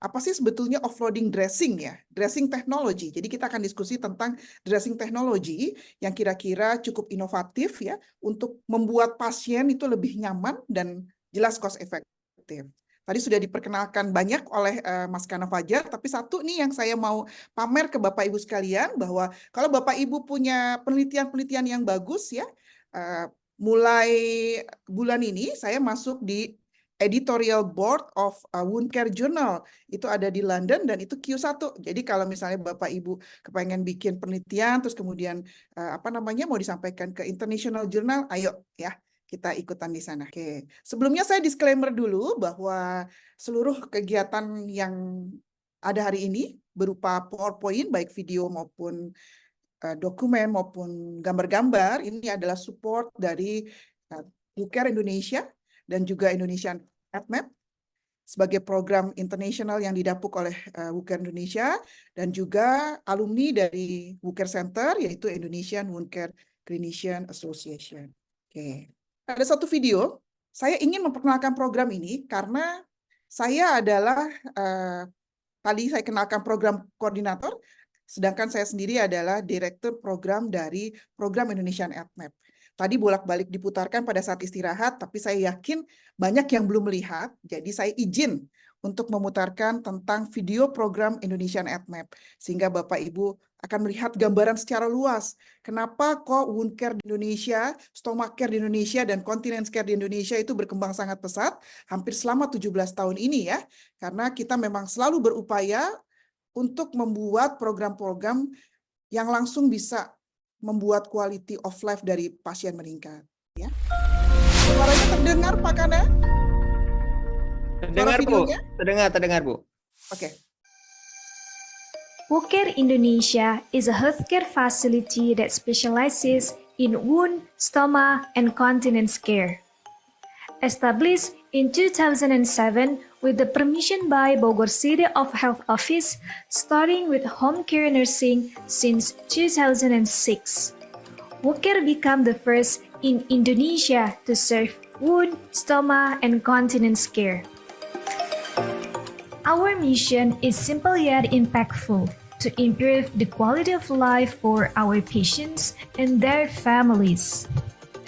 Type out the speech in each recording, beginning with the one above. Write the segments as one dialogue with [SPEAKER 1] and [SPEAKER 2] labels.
[SPEAKER 1] apa sih sebetulnya offloading dressing ya, dressing technology. Jadi kita akan diskusi tentang dressing technology yang kira-kira cukup inovatif ya untuk membuat pasien itu lebih nyaman dan jelas cost efektif. Tadi sudah diperkenalkan banyak oleh Mas Kana Fajar, tapi satu nih yang saya mau pamer ke Bapak Ibu sekalian bahwa kalau Bapak Ibu punya penelitian-penelitian yang bagus ya, mulai bulan ini saya masuk di editorial board of Wound Care Journal. Itu ada di London dan itu Q1. Jadi kalau misalnya Bapak Ibu kepengen bikin penelitian terus kemudian mau disampaikan ke international journal, ayo ya kita ikutan di sana. Oke. Sebelumnya saya disclaimer dulu bahwa seluruh kegiatan yang ada hari ini berupa PowerPoint baik video maupun dokumen maupun gambar-gambar ini adalah support dari WCARE Indonesia dan juga Indonesian AdMap sebagai program internasional yang didapuk oleh WCARE Indonesia dan juga alumni dari WCARE Center yaitu Indonesian Wound Care Clinician Association. Oke. Ada satu video, saya ingin memperkenalkan program ini karena saya adalah, tadi saya kenalkan program koordinator, sedangkan saya sendiri adalah direktur program dari program Indonesian AdMap. Tadi bolak-balik diputarkan pada saat istirahat, tapi saya yakin banyak yang belum melihat, jadi saya izin untuk memutarkan tentang video program Indonesian AdMap, sehingga Bapak Ibu akan melihat gambaran secara luas. Kenapa kok wound care di Indonesia, stomach care di Indonesia, dan continence care di Indonesia itu berkembang sangat pesat, hampir selama 17 tahun ini ya, karena kita memang selalu berupaya untuk membuat program-program yang langsung bisa membuat quality of life dari pasien meningkat. Ya. Suaranya terdengar, Pak Kana?
[SPEAKER 2] Terdengar, Bu. Terdengar, Bu.
[SPEAKER 1] Oke.
[SPEAKER 3] WCARE Indonesia is a healthcare facility that specializes in wound, stoma, and continence care. Established in 2007 with the permission by Bogor City of Health Office, starting with home care nursing since 2006. WCARE became the first in Indonesia to serve wound, stoma, and continence care. Our mission is simple yet impactful to improve the quality of life for our patients and their families.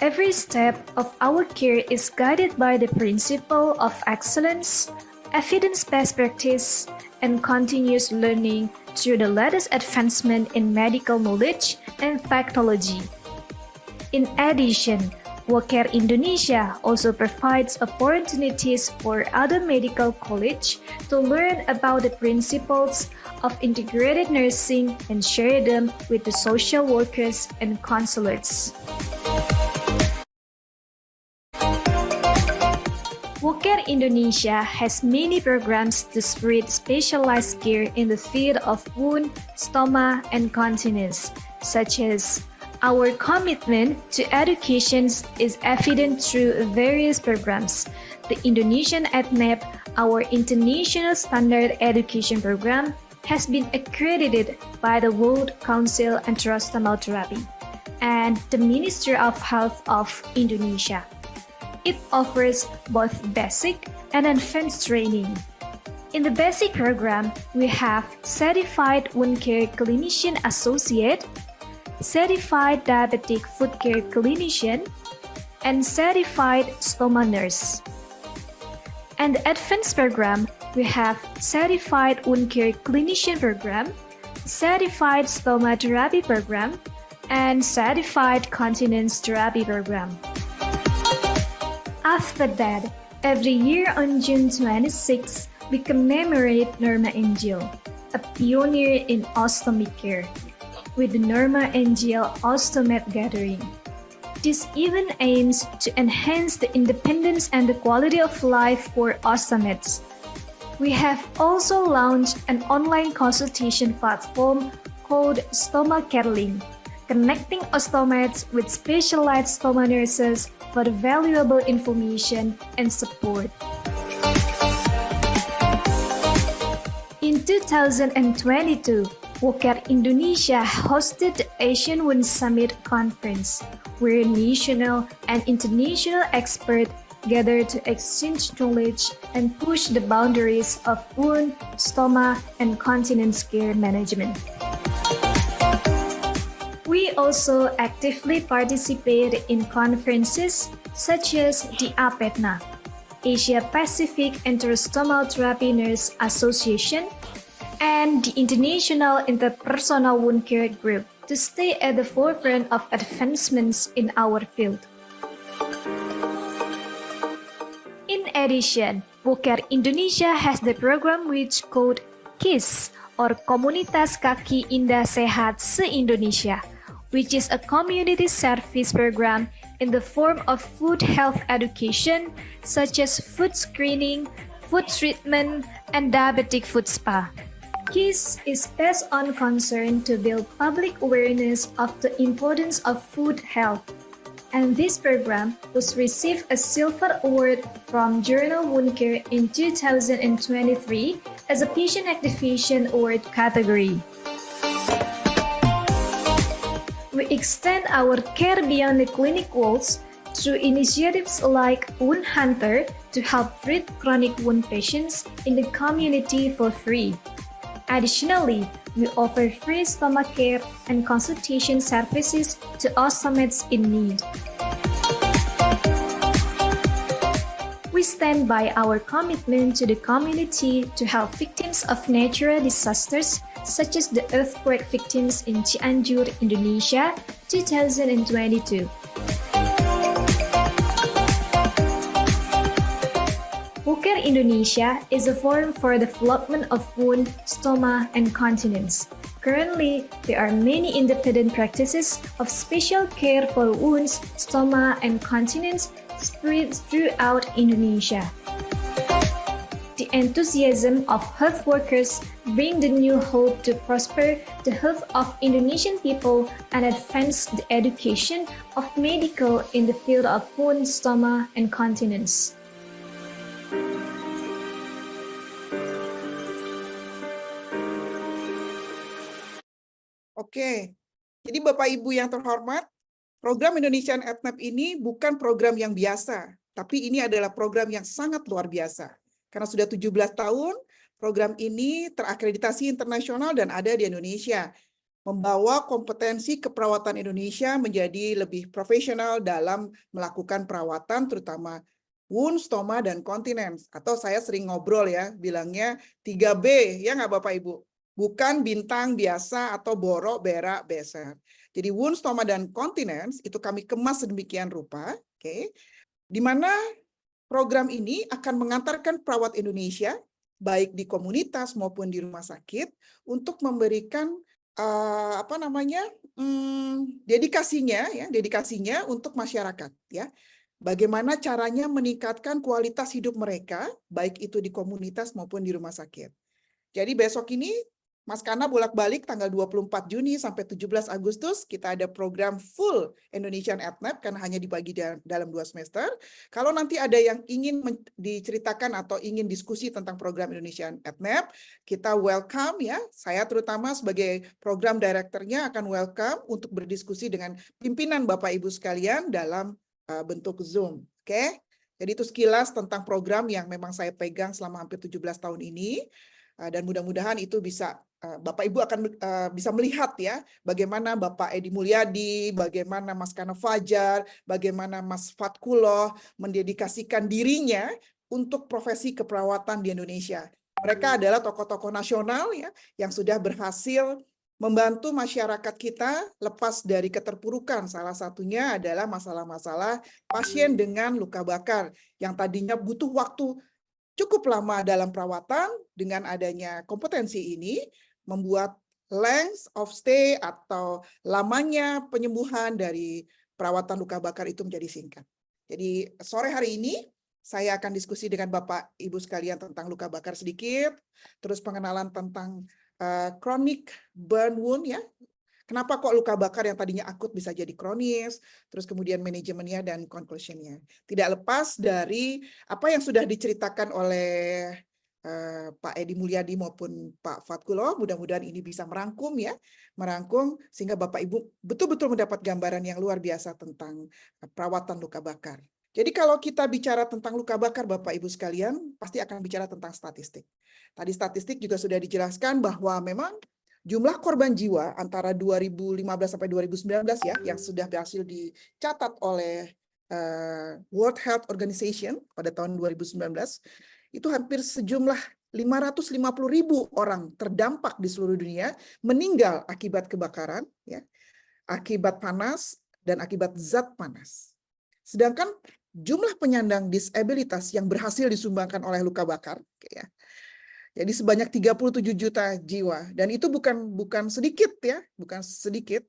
[SPEAKER 3] Every step of our care is guided by the principle of excellence, evidence-based practice, and continuous learning through the latest advancement in medical knowledge and technology. In addition, WCARE Indonesia also provides opportunities for other medical colleges to learn about the principles of integrated nursing and share them with the social workers and counselors. WCARE Indonesia has many programs to spread specialized care in the field of wound, stoma, and continence, such as our commitment to education is evident through various programs. The Indonesian AdMap, our international standard education program, has been accredited by the World Council on Tracheostomy Therapy and the Ministry of Health of Indonesia. It offers both basic and advanced training. In the basic program, we have Certified Wound Care Clinician Associate, Certified Diabetic Foot Care Clinician, and Certified Stoma Nurse. And the advanced program, we have Certified Wound Care Clinician Program, Certified Stoma Therapy Program, and Certified Continence Therapy Program. After that, every year on June 26, we commemorate Norma Angel, a pioneer in ostomy care, with the Norma Angel Ostomed Gathering. This event aims to enhance the independence and the quality of life for ostomates. We have also launched an online consultation platform called Stoma Careling, connecting ostomates with specialized stoma nurses for valuable information and support. In 2022, WCARE Indonesia hosted the Asian Wound Summit Conference, where national and international experts gather to exchange knowledge and push the boundaries of wound, stoma, and continence care management. We also actively participate in conferences such as the APETNA, Asia Pacific Interstomal Therapy Nurse Association, and the International Interpersonal Wound Care Group to stay at the forefront of advancements in our field. In addition, WoodCare Indonesia has the program which called KIS or Komunitas Kaki Indah Sehat se-Indonesia, which is a community service program in the form of food health education such as food screening, food treatment, and diabetic food spa. KIS is based on concern to build public awareness of the importance of food health, and this program was received a Silver Award from Journal Wound Care in 2023 as a Patient Activation Award category. We extend our care beyond the clinic walls through initiatives like Wound Hunter to help treat chronic wound patients in the community for free. Additionally, we offer free stomach care and consultation services to ostomates in need. We stand by our commitment to the community to help victims of natural disasters such as the earthquake victims in Cianjur, Indonesia, 2022. WoodCare Indonesia is a forum for the development of wound, stoma, and continence. Currently, there are many independent practices of special care for wounds, stoma, and continence spread throughout Indonesia. The enthusiasm of health workers bring the new hope to prosper the health of Indonesian people and advance the education of medical in the field of wound, stoma, and continence.
[SPEAKER 1] Oke, jadi Bapak Ibu yang terhormat, program Indonesian ATNAP ini bukan program yang biasa, tapi ini adalah program yang sangat luar biasa. Karena sudah 17 tahun, program ini terakreditasi internasional dan ada di Indonesia, membawa kompetensi keperawatan Indonesia menjadi lebih profesional dalam melakukan perawatan, terutama wound, stoma, dan continence. Atau saya sering ngobrol ya, bilangnya 3B, ya nggak Bapak Ibu? Bukan bintang biasa atau borok, berak, beser. Jadi wound, stoma, dan continence itu kami kemas sedemikian rupa, oke? Di mana program ini akan mengantarkan perawat Indonesia, baik di komunitas maupun di rumah sakit, untuk memberikan dedikasinya untuk masyarakat, ya. Bagaimana caranya meningkatkan kualitas hidup mereka, baik itu di komunitas maupun di rumah sakit. Jadi besok ini Mas Kana bolak-balik tanggal 24 Juni sampai 17 Agustus kita ada program full Indonesian ATNAP karena hanya dibagi dalam 2 semester. Kalau nanti ada yang ingin diceritakan atau ingin diskusi tentang program Indonesian ATNAP, kita welcome ya. Saya terutama sebagai program directornya akan welcome untuk berdiskusi dengan pimpinan Bapak Ibu sekalian dalam bentuk Zoom. Oke? Jadi itu sekilas tentang program yang memang saya pegang selama hampir 17 tahun ini. Dan mudah-mudahan itu bisa Bapak Ibu akan bisa melihat ya bagaimana Bapak Edi Mulyadi, bagaimana Mas Kana Fajar, bagaimana Mas Fatkuloh mendedikasikan dirinya untuk profesi keperawatan di Indonesia. Mereka adalah tokoh-tokoh nasional ya yang sudah berhasil membantu masyarakat kita lepas dari keterpurukan. Salah satunya adalah masalah-masalah pasien dengan luka bakar yang tadinya butuh waktu cukup lama dalam perawatan. Dengan adanya kompetensi ini membuat length of stay atau lamanya penyembuhan dari perawatan luka bakar itu menjadi singkat. Jadi sore hari ini saya akan diskusi dengan Bapak Ibu sekalian tentang luka bakar sedikit, terus pengenalan tentang chronic burn wound ya. Kenapa kok luka bakar yang tadinya akut bisa jadi kronis, terus kemudian manajemennya dan conclusionnya. Tidak lepas dari apa yang sudah diceritakan oleh Pak Edi Mulyadi maupun Pak Fatkuloh, mudah-mudahan ini bisa merangkum sehingga Bapak Ibu betul-betul mendapat gambaran yang luar biasa tentang perawatan luka bakar. Jadi kalau kita bicara tentang luka bakar, Bapak Ibu sekalian, pasti akan bicara tentang statistik. Tadi statistik juga sudah dijelaskan bahwa memang jumlah korban jiwa antara 2015 sampai 2019 ya, yang sudah berhasil dicatat oleh World Health Organization pada tahun 2019, itu hampir sejumlah 550.000 orang terdampak di seluruh dunia meninggal akibat kebakaran, ya, akibat panas, dan akibat zat panas. Sedangkan jumlah penyandang disabilitas yang berhasil disumbangkan oleh luka bakar, ya, jadi sebanyak 37 juta jiwa, dan itu bukan sedikit ya, bukan sedikit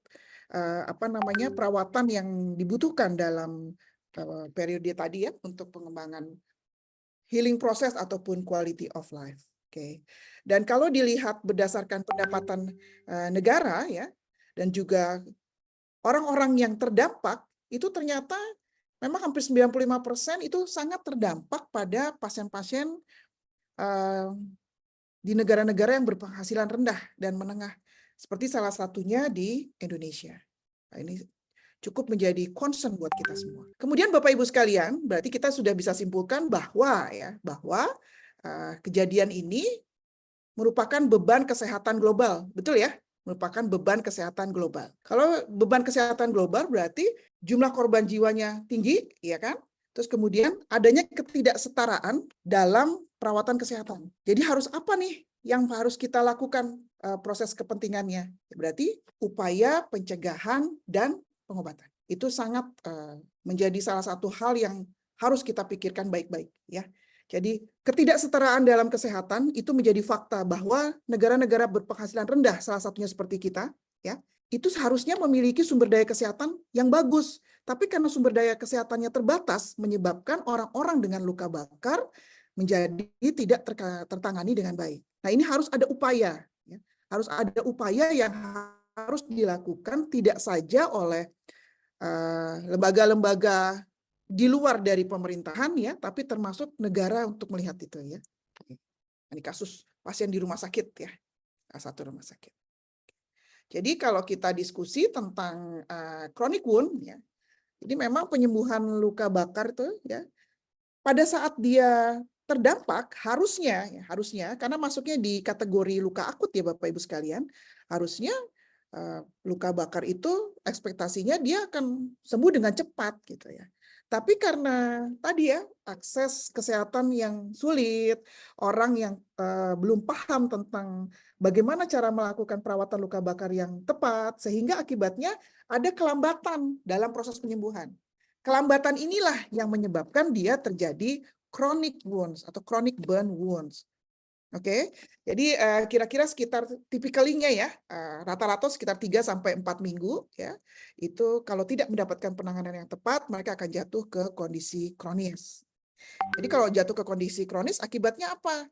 [SPEAKER 1] perawatan yang dibutuhkan dalam periode tadi ya untuk pengembangan healing process ataupun quality of life. Oke. Dan kalau dilihat berdasarkan pendapatan negara ya, dan juga orang-orang yang terdampak itu ternyata memang hampir 95% itu sangat terdampak pada pasien-pasien di negara-negara yang berpenghasilan rendah dan menengah, seperti salah satunya di Indonesia. Nah, ini cukup menjadi concern buat kita semua. Kemudian Bapak Ibu sekalian, berarti kita sudah bisa simpulkan bahwa kejadian ini merupakan beban kesehatan global, betul ya? Merupakan beban kesehatan global. Kalau beban kesehatan global berarti jumlah korban jiwanya tinggi, ya kan? Terus kemudian adanya ketidaksetaraan dalam perawatan kesehatan. Jadi harus apa nih yang harus kita lakukan proses kepentingannya? Berarti upaya pencegahan dan pengobatan. Itu sangat menjadi salah satu hal yang harus kita pikirkan baik-baik ya. Jadi ketidaksetaraan dalam kesehatan itu menjadi fakta bahwa negara-negara berpenghasilan rendah, salah satunya seperti kita, ya, itu seharusnya memiliki sumber daya kesehatan yang bagus. Tapi karena sumber daya kesehatannya terbatas, menyebabkan orang-orang dengan luka bakar menjadi tidak tertangani dengan baik. Nah, ini harus ada upaya, ya. Harus ada upaya yang harus dilakukan tidak saja oleh lembaga-lembaga di luar dari pemerintahan ya, tapi termasuk negara untuk melihat itu ya. Ini kasus pasien di rumah sakit ya, satu rumah sakit. Jadi kalau kita diskusi tentang chronic wound ya, jadi memang penyembuhan luka bakar itu ya, pada saat dia terdampak harusnya karena masuknya di kategori luka akut ya Bapak Ibu sekalian, harusnya luka bakar itu ekspektasinya dia akan sembuh dengan cepat gitu ya. Tapi karena tadi ya akses kesehatan yang sulit, orang yang belum paham tentang bagaimana cara melakukan perawatan luka bakar yang tepat, sehingga akibatnya ada kelambatan dalam proses penyembuhan. Kelambatan inilah yang menyebabkan dia terjadi chronic wounds atau chronic burn wounds. Oke, jadi kira-kira sekitar tipikalinya ya, rata-rata sekitar 3-4 minggu ya, itu kalau tidak mendapatkan penanganan yang tepat, mereka akan jatuh ke kondisi kronis. Jadi kalau jatuh ke kondisi kronis, akibatnya apa?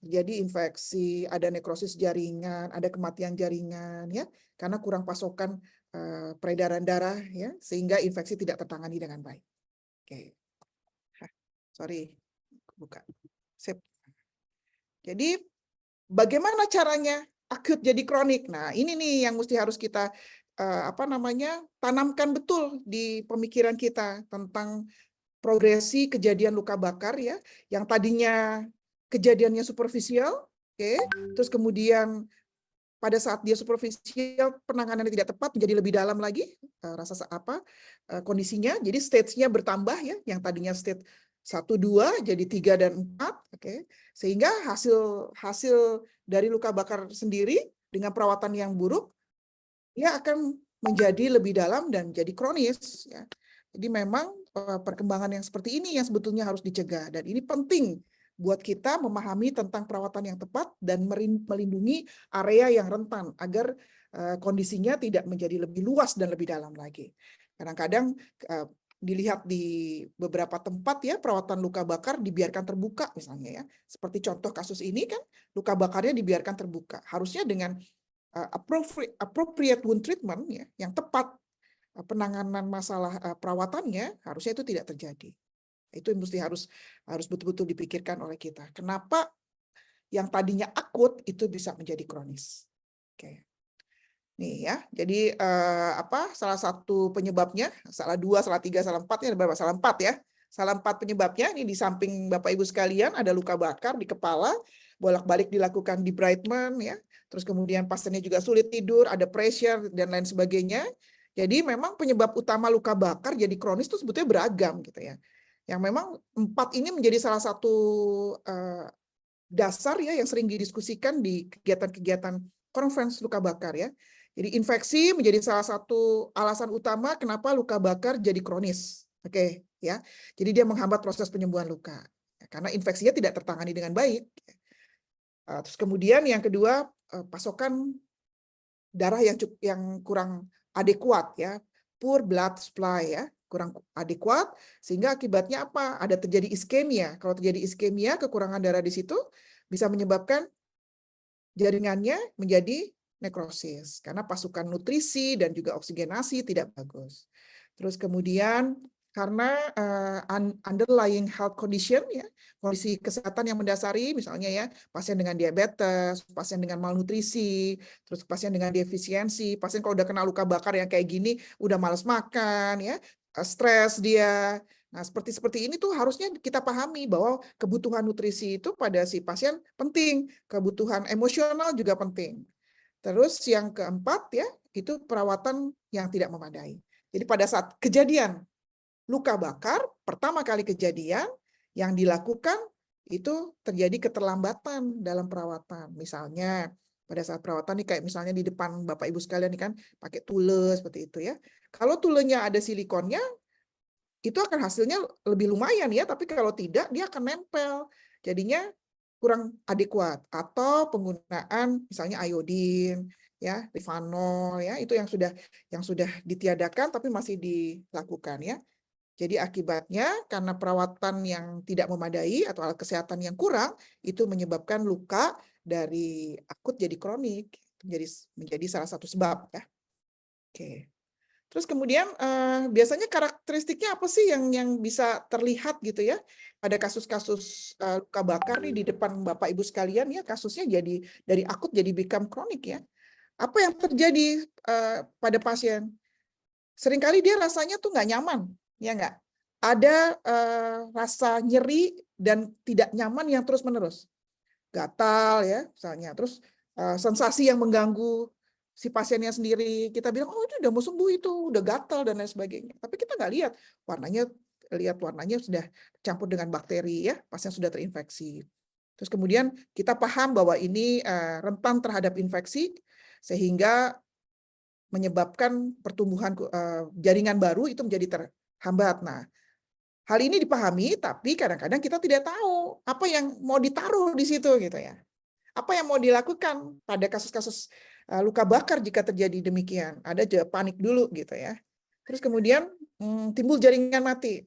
[SPEAKER 1] Jadi infeksi, ada nekrosis jaringan, ada kematian jaringan ya, karena kurang pasokan peredaran darah ya, sehingga infeksi tidak tertangani dengan baik. Oke, sorry, buka. Sip. Jadi bagaimana caranya akut jadi kronik? Nah, ini nih yang mesti harus kita tanamkan betul di pemikiran kita tentang progresi kejadian luka bakar ya, yang tadinya kejadiannya superficial, oke, terus kemudian pada saat dia superficial penanganannya tidak tepat menjadi lebih dalam lagi kondisinya, jadi stage-nya bertambah ya, yang tadinya stage 1, 2 jadi 3 dan 4, oke. Sehingga hasil dari luka bakar sendiri dengan perawatan yang buruk dia akan menjadi lebih dalam dan menjadi kronis ya. Jadi memang perkembangan yang seperti ini yang sebetulnya harus dicegah, dan ini penting buat kita memahami tentang perawatan yang tepat dan melindungi area yang rentan agar kondisinya tidak menjadi lebih luas dan lebih dalam lagi. Kadang-kadang dilihat di beberapa tempat ya, perawatan luka bakar dibiarkan terbuka misalnya ya. Seperti contoh kasus ini kan, luka bakarnya dibiarkan terbuka. Harusnya dengan appropriate wound treatment ya, yang tepat penanganan masalah perawatannya, harusnya itu tidak terjadi. Itu yang mesti harus betul-betul dipikirkan oleh kita. Kenapa yang tadinya akut itu bisa menjadi kronis? Oke. Nih ya, jadi salah satu penyebabnya, salah 2, salah 3, salah 4, ya berapa? Salah 4 ya. Salah 4 penyebabnya, ini di samping Bapak Ibu sekalian, ada luka bakar di kepala, bolak-balik dilakukan debridement, ya. Terus kemudian pasiennya juga sulit tidur, ada pressure, dan lain sebagainya. Jadi memang penyebab utama luka bakar jadi kronis itu sebetulnya beragam gitu ya. Yang memang 4 ini menjadi salah satu dasar ya yang sering didiskusikan di kegiatan-kegiatan conference luka bakar ya. Jadi infeksi menjadi salah satu alasan utama kenapa luka bakar jadi kronis. Oke, ya. Jadi dia menghambat proses penyembuhan luka. Karena infeksinya tidak tertangani dengan baik. Terus kemudian yang kedua, pasokan darah yang kurang adekuat ya, poor blood supply ya, kurang adekuat, sehingga akibatnya apa? Ada terjadi iskemia. Kalau terjadi iskemia, kekurangan darah di situ bisa menyebabkan jaringannya menjadi nekrosis karena pasukan nutrisi dan juga oksigenasi tidak bagus. Terus kemudian karena underlying health condition ya, kondisi kesehatan yang mendasari misalnya ya, pasien dengan diabetes, pasien dengan malnutrisi, terus pasien dengan defisiensi, pasien kalau udah kena luka bakar yang kayak gini udah malas makan ya, stres dia. Nah, seperti ini tuh harusnya kita pahami bahwa kebutuhan nutrisi itu pada si pasien penting, kebutuhan emosional juga penting. Terus yang keempat ya, itu perawatan yang tidak memadai. Jadi pada saat kejadian luka bakar, pertama kali kejadian yang dilakukan itu terjadi keterlambatan dalam perawatan. Misalnya pada saat perawatan nih kayak misalnya di depan Bapak Ibu sekalian nih kan pakai tule seperti itu ya. Kalau tulenya ada silikonnya itu akan hasilnya lebih lumayan ya, tapi kalau tidak dia akan nempel. Jadinya kurang adekuat atau penggunaan misalnya iodin ya, rifanol ya, itu yang sudah ditiadakan tapi masih dilakukan ya. Jadi akibatnya karena perawatan yang tidak memadai atau alat kesehatan yang kurang itu menyebabkan luka dari akut jadi kronik, menjadi salah satu sebab ya. Oke. Terus kemudian biasanya karakteristiknya apa sih yang bisa terlihat gitu ya pada kasus-kasus luka bakar nih di depan Bapak Ibu sekalian ya, kasusnya jadi dari akut jadi become kronik ya. Apa yang terjadi pada pasien? Seringkali dia rasanya tuh nggak nyaman, ya nggak? Ada rasa nyeri dan tidak nyaman yang terus-menerus. Gatal ya, misalnya. Terus sensasi yang mengganggu si pasiennya sendiri. Kita bilang, oh itu udah mau sembuh itu, udah gatal dan lain sebagainya. Tapi kita nggak lihat warnanya sudah campur dengan bakteri ya, pasien sudah terinfeksi. Terus kemudian kita paham bahwa ini rentan terhadap infeksi sehingga menyebabkan pertumbuhan jaringan baru itu menjadi terhambat. Nah, hal ini dipahami, tapi kadang-kadang kita tidak tahu apa yang mau ditaruh di situ gitu ya. Apa yang mau dilakukan pada kasus-kasus luka bakar jika terjadi demikian? Ada panik dulu gitu ya. Terus kemudian timbul jaringan mati.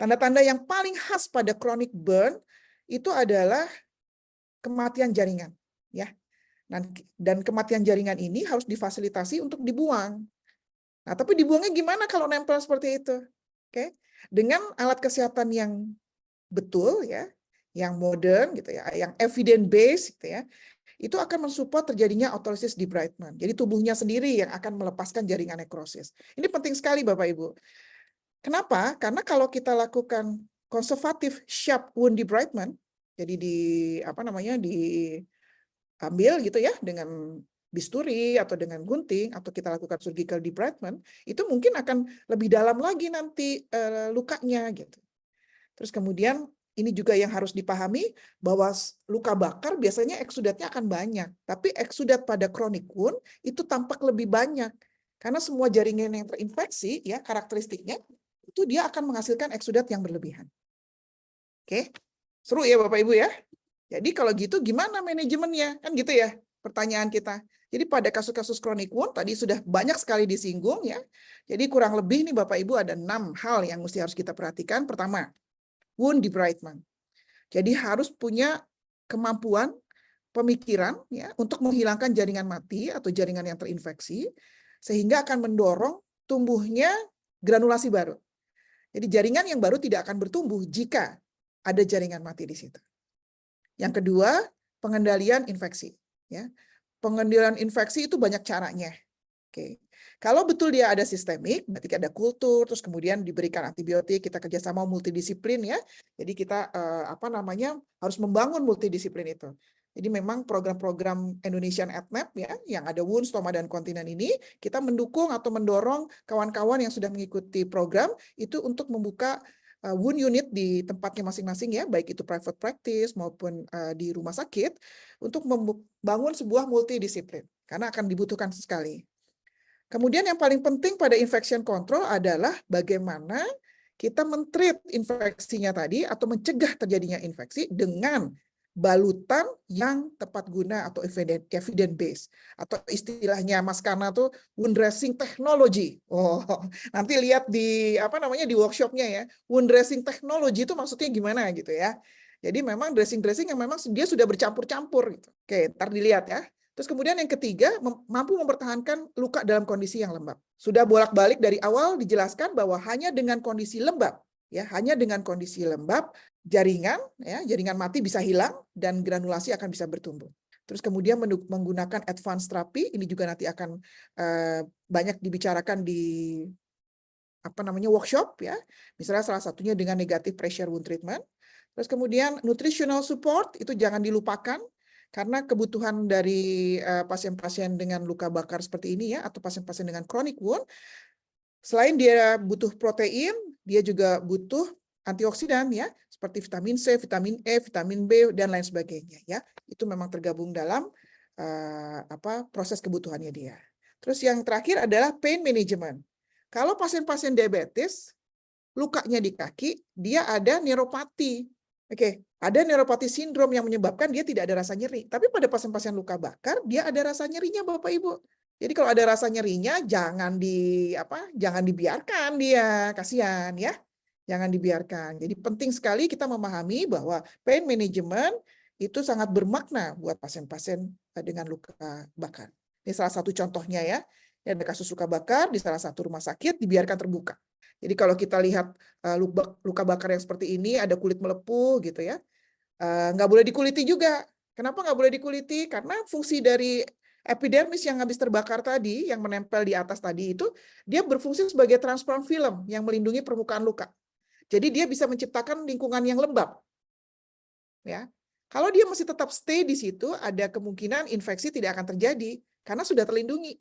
[SPEAKER 1] Tanda-tanda yang paling khas pada chronic burn itu adalah kematian jaringan, ya. Dan kematian jaringan ini harus difasilitasi untuk dibuang. Nah, tapi dibuangnya gimana kalau nempel seperti itu? Oke, dengan alat kesehatan yang betul ya, yang modern gitu ya, yang evidence based gitu ya, itu akan mensupport terjadinya autolysis debridement. Jadi tubuhnya sendiri yang akan melepaskan jaringan nekrosis. Ini penting sekali Bapak Ibu. Kenapa? Karena kalau kita lakukan conservative sharp wound debridement, jadi diambil gitu ya dengan bisturi atau dengan gunting atau kita lakukan surgical debridement, itu mungkin akan lebih dalam lagi nanti lukanya gitu. Terus kemudian ini juga yang harus dipahami bahwa luka bakar biasanya eksudatnya akan banyak, tapi eksudat pada chronic wound itu tampak lebih banyak karena semua jaringan yang terinfeksi ya karakteristiknya itu dia akan menghasilkan eksudat yang berlebihan. Oke, seru ya Bapak Ibu ya. Jadi kalau gitu gimana manajemennya? Kan gitu ya pertanyaan kita. Jadi pada kasus-kasus chronic wound tadi sudah banyak sekali disinggung ya. Jadi kurang lebih nih Bapak Ibu ada 6 hal yang harus kita perhatikan. Pertama, wound debridement. Jadi harus punya kemampuan pemikiran ya untuk menghilangkan jaringan mati atau jaringan yang terinfeksi sehingga akan mendorong tumbuhnya granulasi baru. Jadi jaringan yang baru tidak akan bertumbuh jika ada jaringan mati di situ. Yang kedua, pengendalian infeksi. Ya, pengendalian infeksi itu banyak caranya. Oke. Kalau betul dia ada sistemik, berarti ada kultur, terus kemudian diberikan antibiotik, kita kerjasama multidisiplin ya. Jadi kita harus membangun multidisiplin itu. Jadi memang program-program Indonesian EdNap ya, yang ada WUN, Stoma, dan Kontinen ini, kita mendukung atau mendorong kawan-kawan yang sudah mengikuti program itu untuk membuka WUN unit di tempatnya masing-masing ya, baik itu private practice maupun di rumah sakit, untuk membangun sebuah multidisiplin, karena akan dibutuhkan sekali. Kemudian yang paling penting pada infection control adalah bagaimana kita men-treat infeksinya tadi atau mencegah terjadinya infeksi dengan balutan yang tepat guna atau evidence based, atau istilahnya Mas Kana tuh wound dressing technology. Oh, nanti lihat di di workshopnya ya. Wound dressing technology itu maksudnya gimana gitu ya. Jadi memang dressing yang memang dia sudah bercampur-campur gitu. Oke, ntar dilihat ya. Terus kemudian yang ketiga, mampu mempertahankan luka dalam kondisi yang lembab. Sudah bolak-balik dari awal dijelaskan bahwa hanya dengan kondisi lembab, ya, hanya dengan kondisi lembab, jaringan mati bisa hilang dan granulasi akan bisa bertumbuh. Terus kemudian menggunakan advanced therapy, ini juga nanti akan banyak dibicarakan di workshop ya. Misalnya salah satunya dengan negative pressure wound treatment. Terus kemudian nutritional support itu jangan dilupakan, karena kebutuhan dari pasien-pasien dengan luka bakar seperti ini ya, atau pasien-pasien dengan chronic wound, selain dia butuh protein, dia juga butuh antioksidan ya, seperti vitamin C, vitamin E, vitamin B, dan lain sebagainya ya. Itu memang tergabung dalam proses kebutuhannya dia. Terus yang terakhir adalah pain management. Kalau pasien-pasien diabetes, lukanya di kaki, dia ada neuropati. Oke, ada neuropati sindrom yang menyebabkan dia tidak ada rasa nyeri. Tapi pada pasien-pasien luka bakar, dia ada rasa nyerinya, Bapak Ibu. Jadi kalau ada rasa nyerinya, jangan dibiarkan dia, kasihan ya. Jangan dibiarkan. Jadi penting sekali kita memahami bahwa pain management itu sangat bermakna buat pasien-pasien dengan luka bakar. Ini salah satu contohnya ya. Ini ada kasus luka bakar di salah satu rumah sakit, dibiarkan terbuka. Jadi kalau kita lihat luka bakar yang seperti ini, ada kulit melepuh gitu ya, nggak boleh dikuliti juga. Kenapa nggak boleh dikuliti? Karena fungsi dari epidermis yang habis terbakar tadi, yang menempel di atas tadi itu, dia berfungsi sebagai transparent film yang melindungi permukaan luka. Jadi dia bisa menciptakan lingkungan yang lembab. Ya. Kalau dia masih tetap stay di situ, ada kemungkinan infeksi tidak akan terjadi karena sudah terlindungi.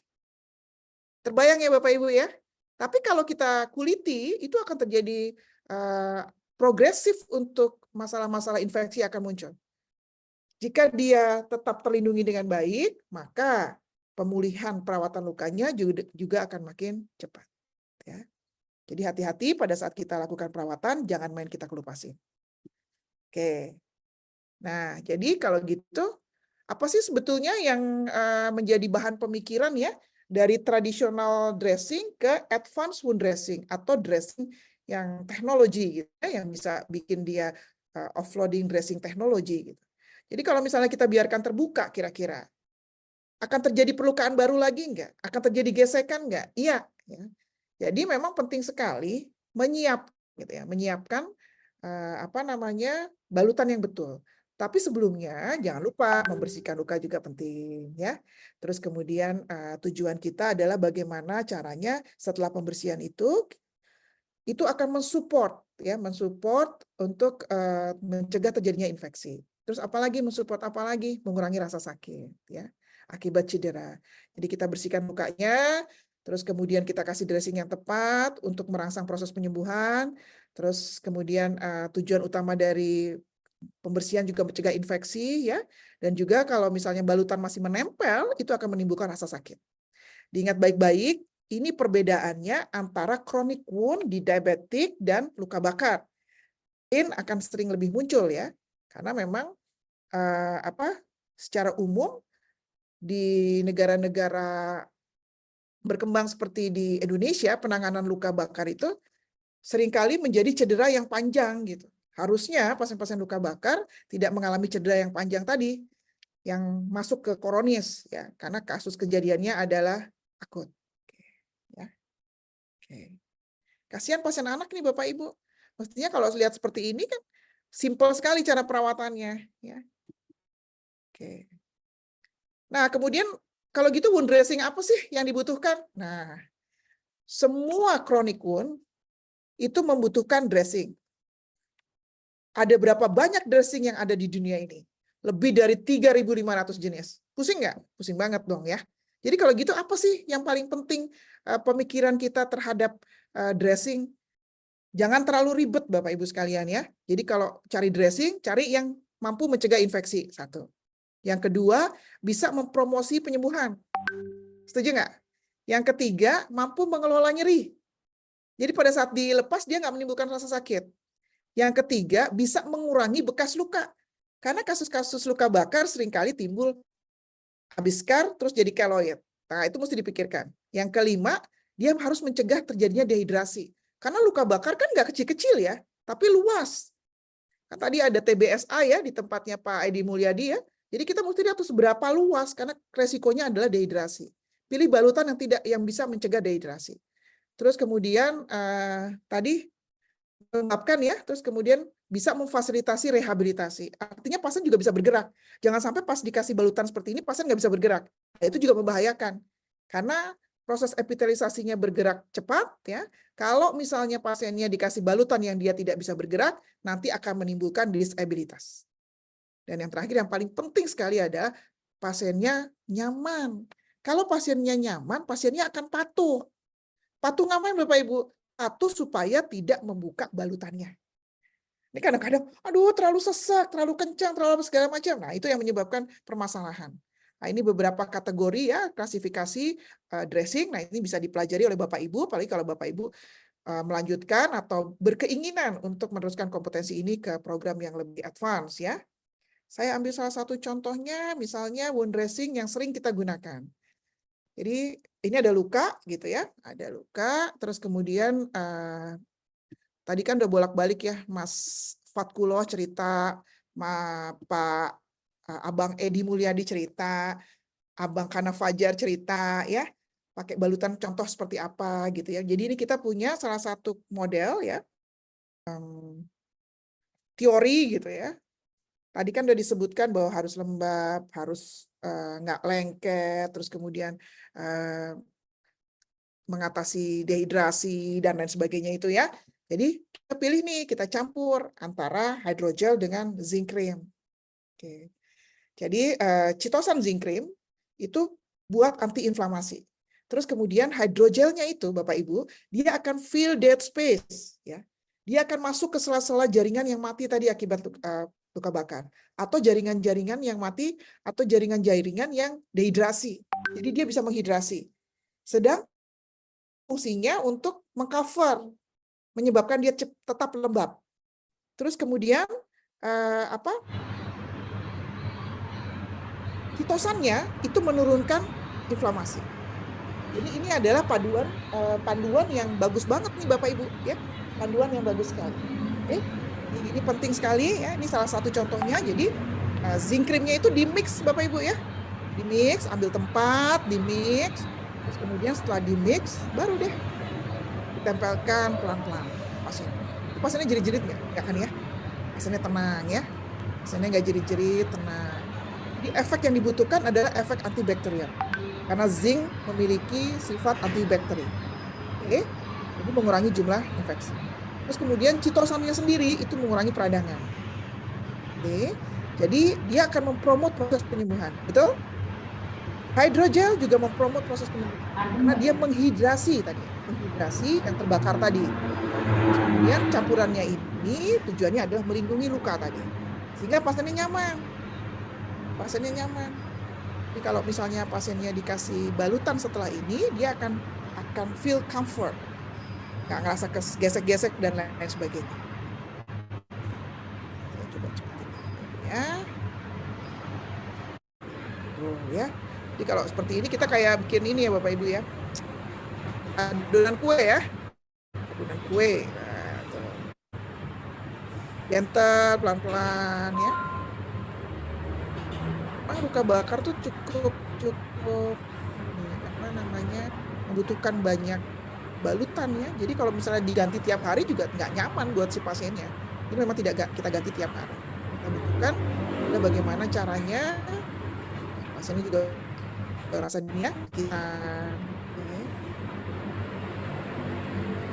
[SPEAKER 1] Terbayang ya Bapak Ibu ya? Tapi kalau kita kuliti, itu akan terjadi progresif untuk masalah-masalah infeksi akan muncul. Jika dia tetap terlindungi dengan baik, maka pemulihan perawatan lukanya juga akan makin cepat. Ya. Jadi hati-hati pada saat kita lakukan perawatan, jangan main kita kelupasin. Oke. Nah, jadi kalau gitu, apa sih sebetulnya yang menjadi bahan pemikiran ya dari traditional dressing ke advanced wound dressing atau dressing yang teknologi gitu ya, yang bisa bikin dia offloading dressing teknologi gitu. Jadi kalau misalnya kita biarkan terbuka, kira-kira akan terjadi perlukaan baru lagi enggak? Akan terjadi gesekan enggak? Iya. Ya. Jadi memang penting sekali menyiapkan balutan yang betul. Tapi sebelumnya jangan lupa membersihkan luka juga penting ya. Terus kemudian tujuan kita adalah bagaimana caranya setelah pembersihan itu akan mensupport untuk mencegah terjadinya infeksi. Terus mengurangi rasa sakit ya akibat cedera. Jadi kita bersihkan lukanya, terus kemudian kita kasih dressing yang tepat untuk merangsang proses penyembuhan. Terus kemudian tujuan utama dari pembersihan juga mencegah infeksi ya. Dan juga kalau misalnya balutan masih menempel, itu akan menimbulkan rasa sakit. Diingat baik-baik, ini perbedaannya antara chronic wound di diabetik dan luka bakar. Pain akan sering lebih muncul ya. Karena memang secara umum di negara-negara berkembang seperti di Indonesia, penanganan luka bakar itu seringkali menjadi cedera yang panjang gitu. Harusnya pasien-pasien luka bakar tidak mengalami cedera yang panjang tadi, yang masuk ke koronis ya, karena kasus kejadiannya adalah akut. Ya. Oke. Kasihan pasien anak nih Bapak Ibu. Mestinya kalau lihat seperti ini kan simpel sekali cara perawatannya ya. Oke. Nah, kemudian kalau gitu wound dressing apa sih yang dibutuhkan? Nah, semua chronic wound itu membutuhkan dressing. Ada berapa banyak dressing yang ada di dunia ini? Lebih dari 3.500 jenis. Pusing nggak? Pusing banget dong ya. Jadi kalau gitu apa sih yang paling penting pemikiran kita terhadap dressing? Jangan terlalu ribet Bapak Ibu sekalian ya. Jadi kalau cari dressing, cari yang mampu mencegah infeksi. Satu. Yang kedua, bisa mempromosi penyembuhan. Setuju nggak? Yang ketiga, mampu mengelola nyeri. Jadi pada saat dilepas, dia nggak menimbulkan rasa sakit. Yang ketiga, bisa mengurangi bekas luka. Karena kasus-kasus luka bakar seringkali timbul habis skar, terus jadi keloid. Nah, itu mesti dipikirkan. Yang kelima, dia harus mencegah terjadinya dehidrasi. Karena luka bakar kan nggak kecil-kecil ya, tapi luas. Kan tadi ada TBSA ya di tempatnya Pak Edi Mulyadi ya. Jadi kita mesti lihat tuh seberapa luas karena resikonya adalah dehidrasi. Pilih balutan yang bisa mencegah dehidrasi. Terus kemudian tadi mengungkapkan ya, terus kemudian bisa memfasilitasi rehabilitasi. Artinya pasien juga bisa bergerak. Jangan sampai pas dikasih balutan seperti ini pasien nggak bisa bergerak. Nah, itu juga membahayakan. Karena proses epitelisasinya bergerak cepat ya. Kalau misalnya pasiennya dikasih balutan yang dia tidak bisa bergerak, nanti akan menimbulkan disabilitas. Dan yang terakhir yang paling penting sekali ada pasiennya nyaman. Kalau pasiennya nyaman, pasiennya akan patuh. Patuh ngapain Bapak Ibu? Patuh supaya tidak membuka balutannya. Ini kadang-kadang, aduh terlalu sesak, terlalu kencang, terlalu segala macam. Nah itu yang menyebabkan permasalahan. Nah ini beberapa kategori ya, klasifikasi dressing. Nah ini bisa dipelajari oleh Bapak Ibu, apalagi kalau Bapak Ibu melanjutkan atau berkeinginan untuk meneruskan kompetensi ini ke program yang lebih advance ya. Saya ambil salah satu contohnya, misalnya wound dressing yang sering kita gunakan. Jadi ini ada luka gitu ya, ada luka, terus kemudian tadi kan udah bolak-balik ya, Mas Fatkuloh cerita, Pak Abang Edi Mulyadi cerita, Abang Kana Fajar cerita ya, pakai balutan contoh seperti apa gitu ya. Jadi ini kita punya salah satu model ya, teori gitu ya. Tadi kan udah disebutkan bahwa harus lembab, harus nggak lengket, terus kemudian mengatasi dehidrasi dan lain sebagainya itu ya. Jadi kita pilih nih, kita campur antara hydrogel dengan zinc cream. Oke. Jadi Chitosan zinc cream itu buat antiinflamasi. Terus kemudian hydrogelnya itu Bapak Ibu, dia akan fill dead space ya. Dia akan masuk ke sela-sela jaringan yang mati tadi akibat luka bakar, atau jaringan-jaringan yang mati, atau jaringan-jaringan yang dehidrasi. Jadi dia bisa menghidrasi. Sedang fungsinya untuk mengcover, menyebabkan dia tetap lembab. Terus kemudian Chitosannya itu menurunkan inflamasi. Jadi ini adalah panduan yang bagus banget nih Bapak Ibu ya, panduan yang bagus sekali. Oke. Ini penting sekali ya, ini salah satu contohnya. Jadi zinc creamnya itu dimix Bapak Ibu ya, dimix, ambil tempat, dimix, terus kemudian setelah dimix baru deh ditempelkan pelan-pelan pasien. Pasiennya jerit-jerit nggak kan ya? Pasiennya tenang ya, pasiennya nggak jerit-jerit, tenang. Jadi efek yang dibutuhkan adalah efek antibakterial karena zinc memiliki sifat antibakteri. Oke, jadi mengurangi jumlah infeksi. Terus kemudian chitosannya sendiri itu mengurangi peradangan. Oke, jadi dia akan mempromot proses penyembuhan, betul? Hydrogel juga mempromot proses penyembuhan karena dia menghidrasi tadi, menghidrasi yang terbakar tadi. Terus kemudian campurannya ini tujuannya adalah melindungi luka tadi, sehingga pasiennya nyaman. Pasiennya nyaman. Jadi kalau misalnya pasiennya dikasih balutan setelah ini, dia akan feel comfort. Nggak ngerasa gesek-gesek dan lain sebagainya. Saya coba cepetin ya. Ya. Jadi kalau seperti ini kita kayak bikin ini ya Bapak Ibu ya. Adonan kue ya. Adonan kue. Nah, gentle, pelan-pelan ya. Luka bakar tuh cukup membutuhkan banyak balutan ya. Jadi kalau misalnya diganti tiap hari juga nggak nyaman buat si pasiennya. Ini memang tidak kita ganti tiap hari. Kita butuhkan bagaimana caranya pasiennya juga rasanya kita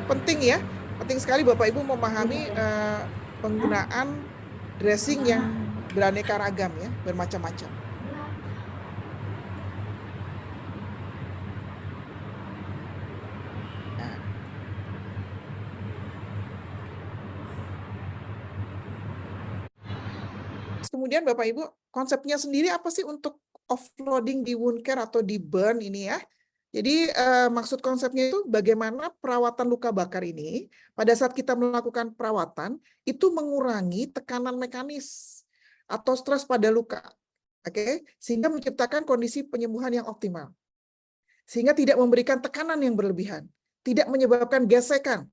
[SPEAKER 1] penting ya, penting sekali Bapak Ibu memahami penggunaan dressing yang beraneka ragam ya, bermacam-macam. Nah. Kemudian Bapak Ibu, konsepnya sendiri apa sih untuk offloading di wound care atau di burn ini ya? Jadi maksud konsepnya itu bagaimana perawatan luka bakar ini pada saat kita melakukan perawatan itu mengurangi tekanan mekanis atau stres pada luka, oke? Sehingga menciptakan kondisi penyembuhan yang optimal, sehingga tidak memberikan tekanan yang berlebihan, tidak menyebabkan gesekan.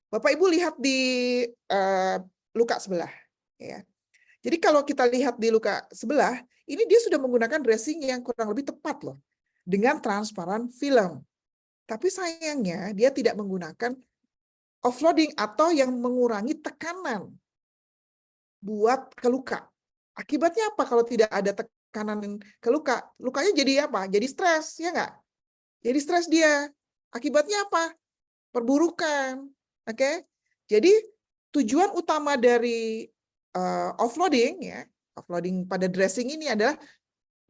[SPEAKER 1] Bapak Ibu lihat di luka sebelah, ya. Jadi kalau kita lihat di luka sebelah, ini dia sudah menggunakan dressing yang kurang lebih tepat loh, dengan transparan film. Tapi sayangnya dia tidak menggunakan offloading atau yang mengurangi tekanan buat ke luka. Akibatnya apa kalau tidak ada tekanan ke luka? Lukanya jadi apa? Jadi stres, ya nggak? Jadi stres dia. Akibatnya apa? Perburukan. Oke? Jadi tujuan utama dari offloading ya, offloading pada dressing ini adalah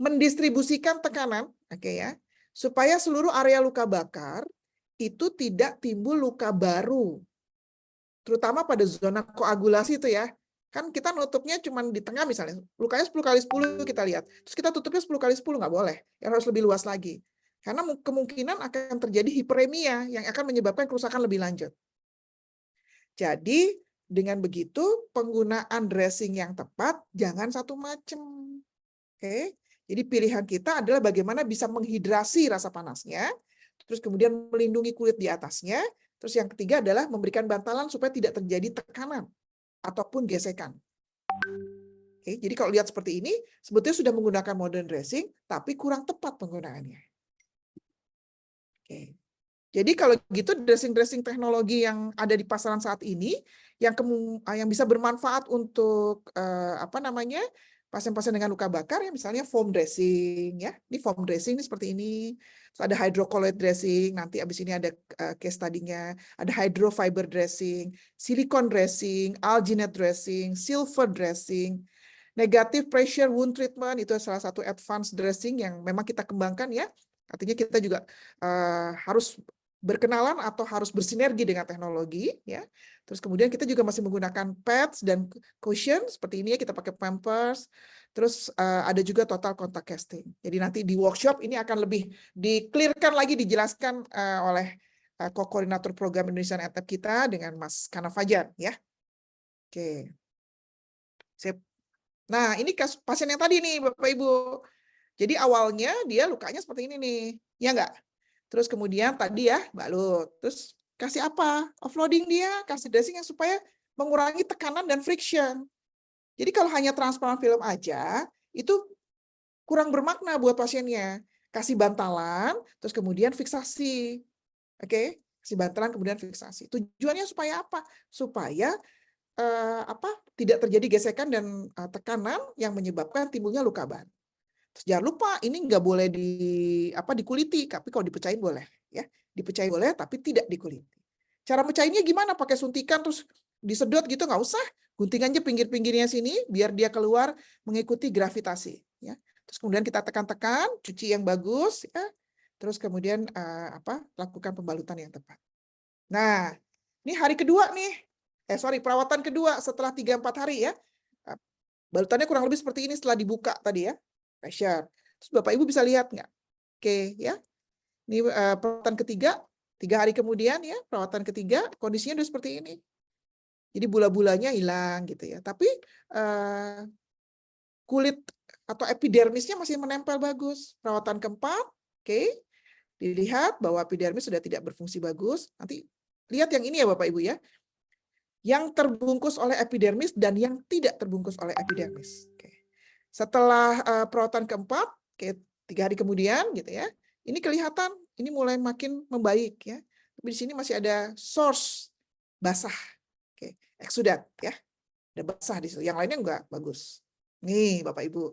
[SPEAKER 1] mendistribusikan tekanan, oke ya, supaya seluruh area luka bakar itu tidak timbul luka baru, terutama pada zona koagulasi itu ya. Kan kita nutupnya cuma di tengah misalnya, lukanya 10x10 kita lihat, terus kita tutupnya 10x10 nggak boleh, ya harus lebih luas lagi. Karena kemungkinan akan terjadi hiperemia yang akan menyebabkan kerusakan lebih lanjut. Jadi dengan begitu penggunaan dressing yang tepat jangan satu macam. Oke. Jadi pilihan kita adalah bagaimana bisa menghidrasi rasa panasnya, terus kemudian melindungi kulit di atasnya, terus yang ketiga adalah memberikan bantalan supaya tidak terjadi tekanan ataupun gesekan. Oke, jadi kalau lihat seperti ini, sebetulnya sudah menggunakan modern dressing, tapi kurang tepat penggunaannya. Oke. Jadi kalau gitu dressing-dressing teknologi yang ada di pasaran saat ini yang bisa bermanfaat untuk pasien-pasien dengan luka bakar ya, misalnya foam dressing ya. Ini foam dressing ini seperti ini. Terus ada hydrocolloid dressing, nanti abis ini ada case study-nya, ada hydrofiber dressing, silicone dressing, alginate dressing, silver dressing, negative pressure wound treatment itu salah satu advanced dressing yang memang kita kembangkan ya. Artinya kita juga harus berkenalan atau harus bersinergi dengan teknologi ya. Terus kemudian kita juga masih menggunakan pads dan cushion seperti ini ya, kita pakai Pampers. Terus ada juga total contact casting. Jadi nanti di workshop ini akan lebih di-clearkan lagi, dijelaskan oleh ko-koordinator program Indonesian ATEP kita dengan Mas Kana Fajar ya. Oke. Sip. Nah, ini pasien yang tadi nih Bapak Ibu. Jadi awalnya dia lukanya seperti ini nih. Ya enggak? Terus kemudian tadi ya, balut. Terus kasih apa? Offloading dia, kasih dressing yang supaya mengurangi tekanan dan friction. Jadi kalau hanya transparan film aja, itu kurang bermakna buat pasiennya. Kasih bantalan, terus kemudian fiksasi. Oke? Kasih bantalan, kemudian fiksasi. Tujuannya supaya apa? Supaya tidak terjadi gesekan dan tekanan yang menyebabkan timbulnya luka baru. Terus jangan lupa ini nggak boleh dikuliti, tapi kalau dipecahin boleh ya. Dipecahin boleh tapi tidak dikuliti. Cara mecahinnya gimana? Pakai suntikan terus disedot gitu nggak usah. Gunting aja pinggir-pinggirnya sini biar dia keluar mengikuti gravitasi ya. Terus kemudian kita tekan-tekan, cuci yang bagus ya. Terus kemudian lakukan pembalutan yang tepat. Nah, ini hari kedua nih. Perawatan kedua setelah 3-4 hari ya. Balutannya kurang lebih seperti ini setelah dibuka tadi ya. Pressure. Terus Bapak Ibu bisa lihat nggak? Oke, ya. Ini perawatan ketiga, 3 hari kemudian ya, perawatan ketiga, kondisinya udah seperti ini. Jadi bola-bolanya hilang gitu ya. Tapi kulit atau epidermisnya masih menempel bagus. Perawatan keempat, oke. Dilihat bahwa epidermis sudah tidak berfungsi bagus. Nanti lihat yang ini ya Bapak Ibu ya. Yang terbungkus oleh epidermis dan yang tidak terbungkus oleh epidermis. Oke. Setelah perawatan keempat, 3 hari kemudian gitu ya, ini kelihatan ini mulai makin membaik ya. Tapi di sini masih ada source basah, oke, eksudat ya, ada basah di situ. Yang lainnya enggak bagus. Nih Bapak Ibu,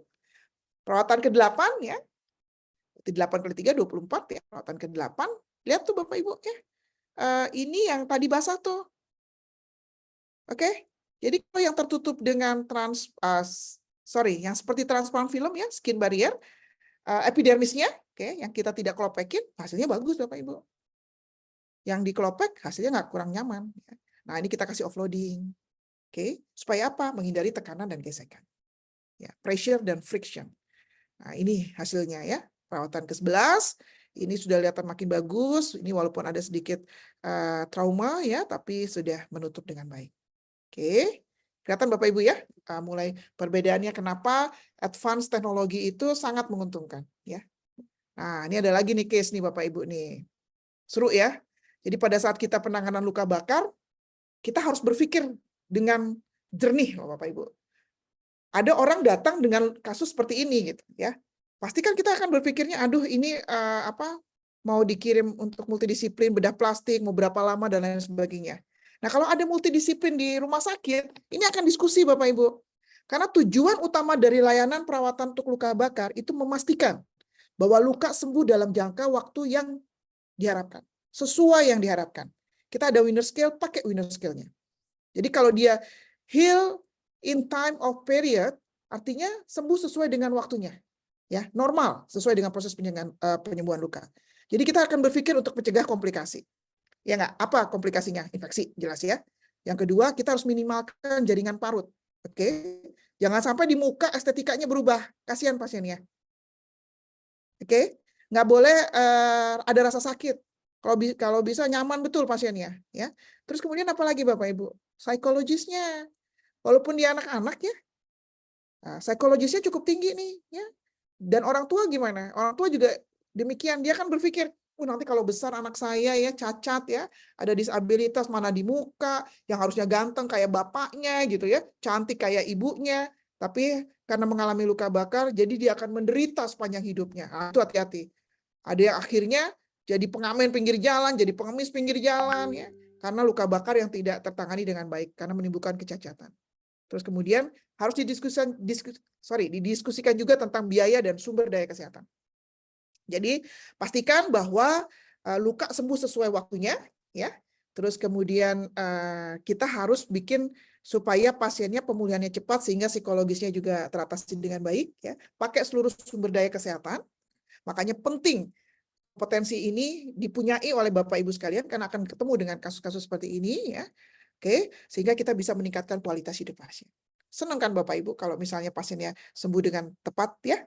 [SPEAKER 1] perawatan ke-8 ya, 8 kali 3, 24 ya. Perawatan ke-8, lihat tuh Bapak Ibu ya. Ini yang tadi basah tuh. Oke. Jadi kalau yang tertutup dengan yang seperti transparan film ya, skin barrier, epidermisnya, oke, yang kita tidak kelopekin, hasilnya bagus Bapak Ibu. Yang dikelopek, hasilnya nggak kurang nyaman. Nah, ini kita kasih offloading. Oke, supaya apa? Menghindari tekanan dan gesekan. Ya, pressure dan friction. Nah, ini hasilnya ya. Perawatan ke-11, ini sudah kelihatan makin bagus. Ini walaupun ada sedikit trauma ya, tapi sudah menutup dengan baik. Oke, kelihatan Bapak Ibu ya, mulai perbedaannya kenapa advance teknologi itu sangat menguntungkan ya. Nah, ini ada lagi nih case nih Bapak Ibu nih. Seru ya. Jadi pada saat kita penanganan luka bakar, kita harus berpikir dengan jernih Bapak Ibu. Ada orang datang dengan kasus seperti ini gitu ya. Pasti kan kita akan berpikirnya, aduh ini mau dikirim untuk multidisiplin, bedah plastik, mau berapa lama dan lain sebagainya. Nah, kalau ada multidisiplin di rumah sakit, ini akan diskusi Bapak Ibu. Karena tujuan utama dari layanan perawatan untuk luka bakar itu memastikan bahwa luka sembuh dalam jangka waktu yang diharapkan, sesuai yang diharapkan. Kita ada winner scale, pakai winner scale-nya. Jadi kalau dia heal in time of period, artinya sembuh sesuai dengan waktunya. Ya, normal sesuai dengan proses penyembuhan luka. Jadi kita akan berpikir untuk mencegah komplikasi. Ya nggak? Apa komplikasinya? Infeksi, jelas ya. Yang kedua, kita harus minimalkan jaringan parut. Oke? Jangan sampai di muka estetikanya berubah. Kasihan pasiennya. Oke? Nggak boleh ada rasa sakit. Kalau bisa nyaman betul pasiennya. Ya. Terus kemudian apa lagi Bapak Ibu? Psikologisnya. Walaupun dia anak-anak ya, psikologisnya cukup tinggi nih. Ya. Dan orang tua gimana? Orang tua juga demikian. Dia kan berpikir, nanti kalau besar anak saya ya cacat ya, ada disabilitas mana di muka, yang harusnya ganteng kayak bapaknya gitu ya, cantik kayak ibunya, tapi karena mengalami luka bakar, jadi dia akan menderita sepanjang hidupnya. Nah, itu hati-hati. Ada yang akhirnya jadi pengamen pinggir jalan, jadi pengemis pinggir jalan ya, karena luka bakar yang tidak tertangani dengan baik, karena menimbulkan kecacatan. Terus kemudian harus didiskusikan juga tentang biaya dan sumber daya kesehatan. Jadi pastikan bahwa luka sembuh sesuai waktunya, ya. Terus kemudian kita harus bikin supaya pasiennya pemulihannya cepat sehingga psikologisnya juga teratasi dengan baik, ya. Pakai seluruh sumber daya kesehatan. Makanya penting potensi ini dipunyai oleh Bapak Ibu sekalian karena akan ketemu dengan kasus-kasus seperti ini, ya. Oke, sehingga kita bisa meningkatkan kualitas hidup pasien. Senang kan Bapak Ibu kalau misalnya pasiennya sembuh dengan tepat ya?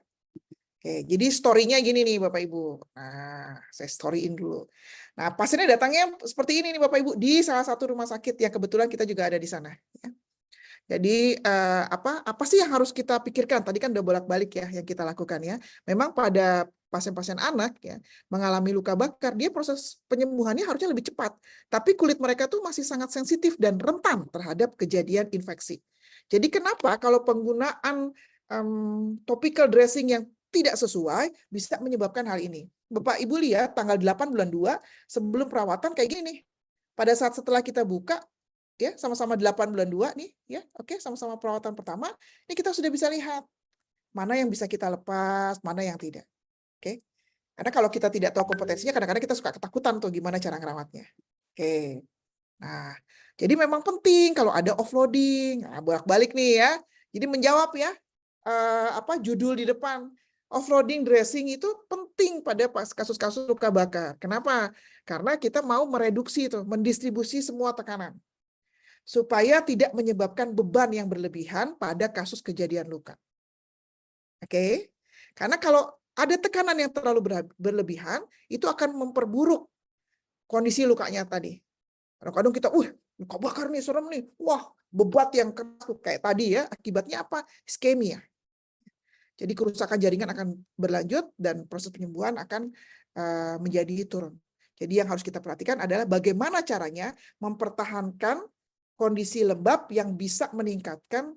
[SPEAKER 1] Oke, jadi story-nya gini nih Bapak Ibu. Nah, saya storyin dulu. Nah, pasiennya datangnya seperti ini nih Bapak Ibu di salah satu rumah sakit yang kebetulan kita juga ada di sana. Ya. Jadi apa sih yang harus kita pikirkan? Tadi kan udah bolak-balik ya yang kita lakukan ya. Memang pada pasien-pasien anak ya mengalami luka bakar, dia proses penyembuhannya harusnya lebih cepat. Tapi kulit mereka tuh masih sangat sensitif dan rentan terhadap kejadian infeksi. Jadi kenapa kalau penggunaan topical dressing yang tidak sesuai bisa menyebabkan hal ini. Bapak Ibu lihat tanggal 8 bulan 2 sebelum perawatan kayak gini. Pada saat setelah kita buka ya sama-sama 8 bulan 2 nih ya. Oke, sama-sama perawatan pertama, ini kita sudah bisa lihat mana yang bisa kita lepas, mana yang tidak. Oke. Karena kalau kita tidak tahu kompetensinya kadang-kadang kita suka ketakutan tuh gimana cara ngerawatnya. Oke. Nah, jadi memang penting kalau ada offloading, bolak-balik nih ya. Jadi menjawab ya judul di depan. Offloading dressing itu penting pada kasus-kasus luka bakar. Kenapa? Karena kita mau mereduksi itu, mendistribusi semua tekanan. Supaya tidak menyebabkan beban yang berlebihan pada kasus kejadian luka. Oke? Karena kalau ada tekanan yang terlalu berlebihan, itu akan memperburuk kondisi lukanya tadi. Kadang-kadang kita, luka bakar nih, serem nih. Wah, bebat yang keras kayak tadi ya. Akibatnya apa? Iskemia. Jadi kerusakan jaringan akan berlanjut dan proses penyembuhan akan menjadi turun. Jadi yang harus kita perhatikan adalah bagaimana caranya mempertahankan kondisi lembab yang bisa meningkatkan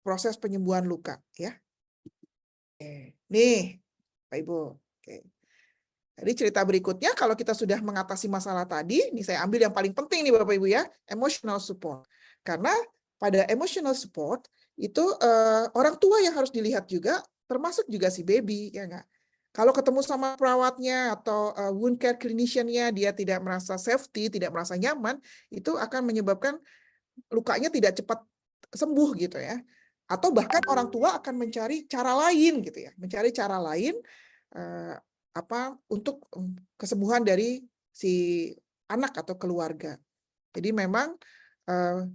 [SPEAKER 1] proses penyembuhan luka. Ya. Oke. Nih, Pak Ibu. Oke. Jadi cerita berikutnya, kalau kita sudah mengatasi masalah tadi, ini saya ambil yang paling penting nih Bapak Ibu ya, emotional support. Karena pada emotional support, itu orang tua yang harus dilihat juga, termasuk juga si baby, ya enggak? Kalau ketemu sama perawatnya atau wound care clinician-nya, dia tidak merasa safety, tidak merasa nyaman, itu akan menyebabkan lukanya tidak cepat sembuh gitu ya. Atau bahkan orang tua akan mencari cara lain gitu ya, mencari cara lain untuk kesembuhan dari si anak atau keluarga. Jadi memang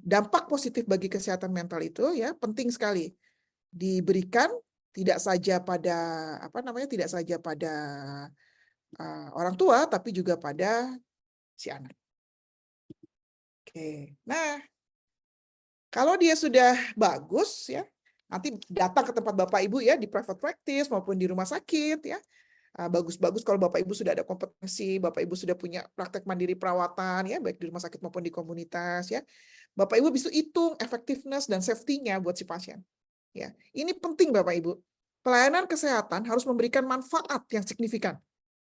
[SPEAKER 1] dampak positif bagi kesehatan mental itu ya penting sekali diberikan tidak saja pada orang tua tapi juga pada si anak. Oke. Nah, kalau dia sudah bagus ya, nanti datang ke tempat Bapak Ibu ya di private practice maupun di rumah sakit ya. Bagus-bagus kalau Bapak Ibu sudah ada kompetensi, Bapak Ibu sudah punya praktek mandiri perawatan ya, baik di rumah sakit maupun di komunitas ya. Bapak Ibu bisa hitung effectiveness dan safety-nya buat si pasien. Ya, ini penting Bapak Ibu. Pelayanan kesehatan harus memberikan manfaat yang signifikan.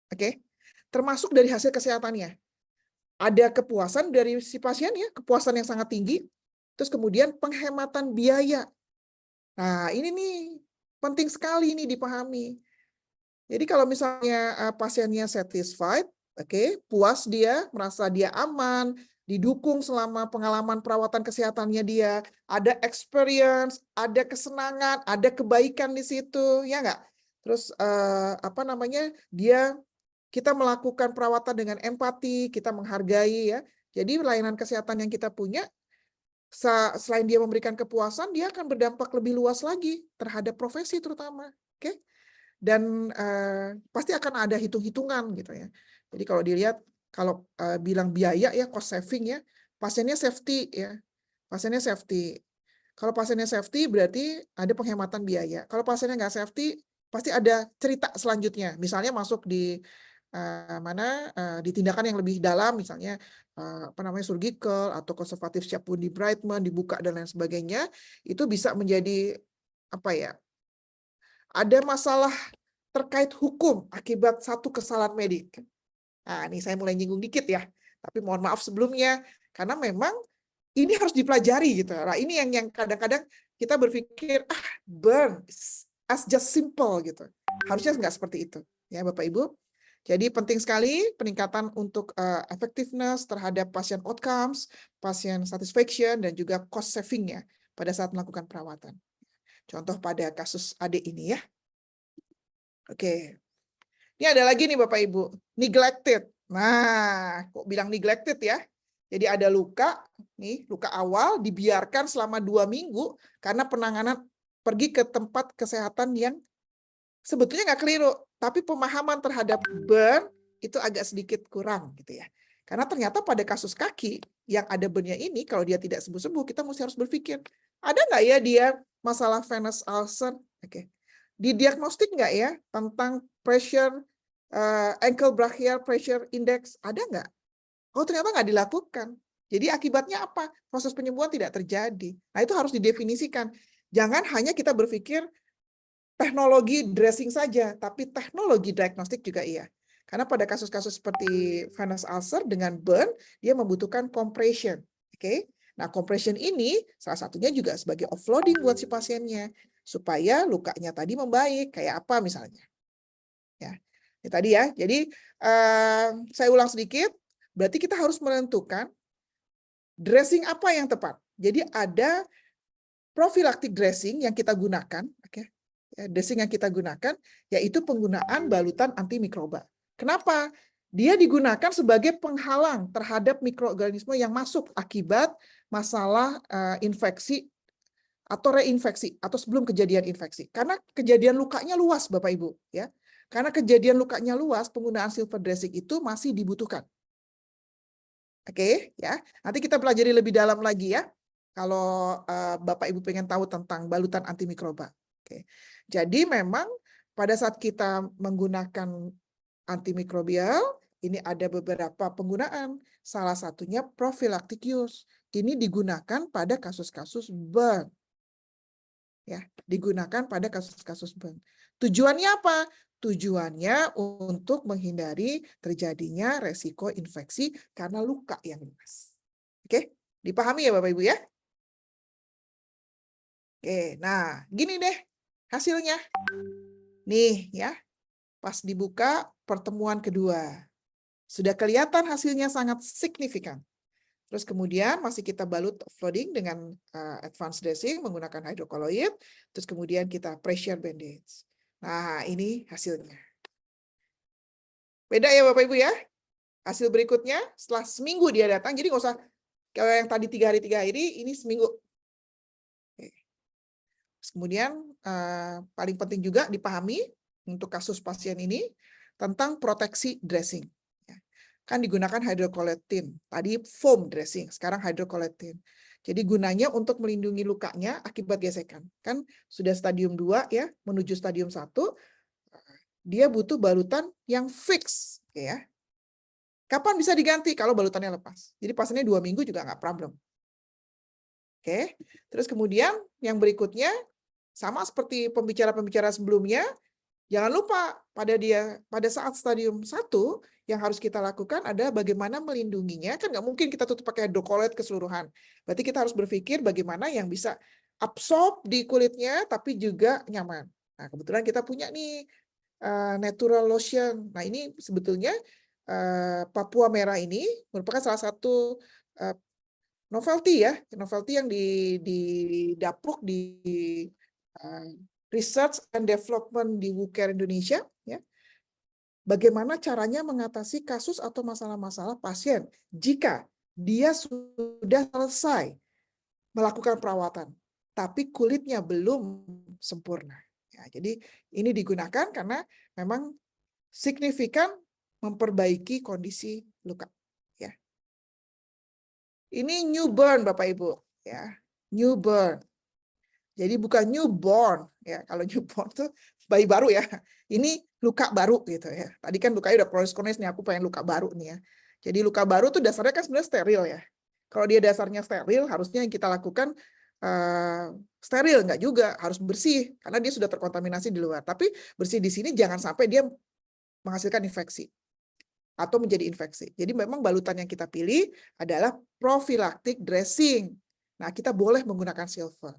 [SPEAKER 1] Oke. Termasuk dari hasil kesehatannya. Ada kepuasan dari si pasien ya, kepuasan yang sangat tinggi. Terus kemudian penghematan biaya. Nah, ini nih penting sekali nih dipahami. Jadi kalau misalnya pasiennya satisfied, oke, puas dia, merasa dia aman, didukung selama pengalaman perawatan kesehatannya dia, ada experience, ada kesenangan, ada kebaikan di situ, ya nggak? Terus kita melakukan perawatan dengan empati, kita menghargai ya. Jadi layanan kesehatan yang kita punya, selain dia memberikan kepuasan, dia akan berdampak lebih luas lagi terhadap profesi terutama, oke? Dan pasti akan ada hitung-hitungan gitu ya. Jadi kalau dilihat kalau bilang biaya ya cost saving ya, pasiennya safety ya. Pasiennya safety. Kalau pasiennya safety berarti ada penghematan biaya. Kalau pasiennya nggak safety pasti ada cerita selanjutnya. Misalnya masuk di di tindakan yang lebih dalam misalnya surgical atau konservatif sharp wound debridement, dibuka dan lain sebagainya, itu bisa menjadi ada masalah terkait hukum akibat satu kesalahan medik. Nah, ini saya mulai nyinggung dikit ya. Tapi mohon maaf sebelumnya, karena memang ini harus dipelajari gitu. Nah, ini yang kadang-kadang kita berpikir, burn, as just simple gitu. Harusnya nggak seperti itu. Ya, Bapak Ibu. Jadi penting sekali peningkatan untuk effectiveness terhadap pasien outcomes, pasien satisfaction, dan juga cost saving-nya pada saat melakukan perawatan. Contoh pada kasus adik ini ya. Oke. Ini ada lagi nih Bapak Ibu, neglected. Nah, kok bilang neglected ya? Jadi ada luka, nih luka awal dibiarkan selama 2 minggu karena penanganan pergi ke tempat kesehatan yang sebetulnya nggak keliru, tapi pemahaman terhadap burn itu agak sedikit kurang gitu ya. Karena ternyata pada kasus kaki yang ada burn-nya ini, kalau dia tidak sembuh-sembuh, kita mesti harus berpikir, ada nggak ya dia masalah venous ulcer? Oke. Didiagnostik nggak ya tentang pressure, ankle brachial pressure index, ada nggak? Oh ternyata nggak dilakukan. Jadi akibatnya apa? Proses penyembuhan tidak terjadi. Nah itu harus didefinisikan. Jangan hanya kita berpikir teknologi dressing saja, tapi teknologi diagnostik juga iya. Karena pada kasus-kasus seperti venous ulcer dengan burn, dia membutuhkan compression. Oke? Nah, compression ini salah satunya juga sebagai offloading buat si pasiennya supaya lukanya tadi membaik. Kayak apa misalnya? Ya. Ini tadi ya. Jadi saya ulang sedikit, berarti kita harus menentukan dressing apa yang tepat. Jadi ada prophylactic dressing yang kita gunakan, oke? Dressing yang kita gunakan yaitu penggunaan balutan antimikroba. Kenapa? Dia digunakan sebagai penghalang terhadap mikroorganisme yang masuk akibat masalah infeksi atau reinfeksi atau sebelum kejadian infeksi. Karena kejadian lukanya luas Bapak Ibu ya. Karena kejadian lukanya luas, penggunaan silver dressing itu masih dibutuhkan. Oke, ya. Nanti kita pelajari lebih dalam lagi ya. Kalau Bapak Ibu pengen tahu tentang balutan antimikroba. Oke. Jadi memang pada saat kita menggunakan antimikrobial, ini ada beberapa penggunaan. Salah satunya prophylactic use. Ini digunakan pada kasus-kasus burn. Ya, digunakan pada kasus-kasus burn. Tujuannya apa? Tujuannya untuk menghindari terjadinya resiko infeksi karena luka yang luas. Oke, dipahami ya Bapak Ibu ya? Oke, nah gini deh hasilnya. Nih ya, Pas dibuka pertemuan kedua. Sudah kelihatan hasilnya sangat signifikan. Terus kemudian masih kita balut offloading dengan advanced dressing menggunakan hydrocolloid. Terus kemudian kita pressure bandage. Nah, ini hasilnya. Beda ya Bapak Ibu ya. Hasil berikutnya setelah seminggu dia datang. Jadi nggak usah kalau yang tadi 3 hari, ini seminggu. Oke. Terus kemudian paling penting juga dipahami untuk kasus pasien ini tentang proteksi dressing. Kan digunakan hydrocolloid. Tadi foam dressing, sekarang hydrocolloid. Jadi gunanya untuk melindungi lukanya akibat gesekan. Kan sudah stadium 2 ya, menuju stadium 1, dia butuh balutan yang fix. Ya. Kapan bisa diganti? Kalau balutannya lepas. Jadi pasiennya 2 minggu juga nggak problem. Oke. Terus kemudian yang berikutnya, sama seperti pembicara-pembicara sebelumnya, jangan lupa pada saat stadium 1 yang harus kita lakukan adalah bagaimana melindunginya. Kan nggak mungkin kita tutup pakai hydrocolloid keseluruhan. Berarti kita harus berpikir bagaimana yang bisa absorb di kulitnya tapi juga nyaman. Nah, kebetulan kita punya nih natural lotion. Nah, ini sebetulnya Papua Merah ini merupakan salah satu novelty ya, novelty yang didapuk di Research and Development di WooCare Indonesia, ya. Bagaimana caranya mengatasi kasus atau masalah-masalah pasien jika dia sudah selesai melakukan perawatan, tapi kulitnya belum sempurna. Ya, jadi ini digunakan karena memang signifikan memperbaiki kondisi luka. Ya. Ini newborn Bapak Ibu, ya, newborn. Jadi bukan newborn ya, kalau newborn tuh bayi baru ya. Ini luka baru gitu ya. Tadi kan lukanya udah kronis-kronis nih, aku pengen luka baru nih ya. Jadi luka baru tuh dasarnya kan sebenarnya steril ya. Kalau dia dasarnya steril, harusnya yang kita lakukan steril, enggak juga, harus bersih karena dia sudah terkontaminasi di luar. Tapi bersih di sini jangan sampai dia menghasilkan infeksi atau menjadi infeksi. Jadi memang balutan yang kita pilih adalah prophylactic dressing. Nah, kita boleh menggunakan silver.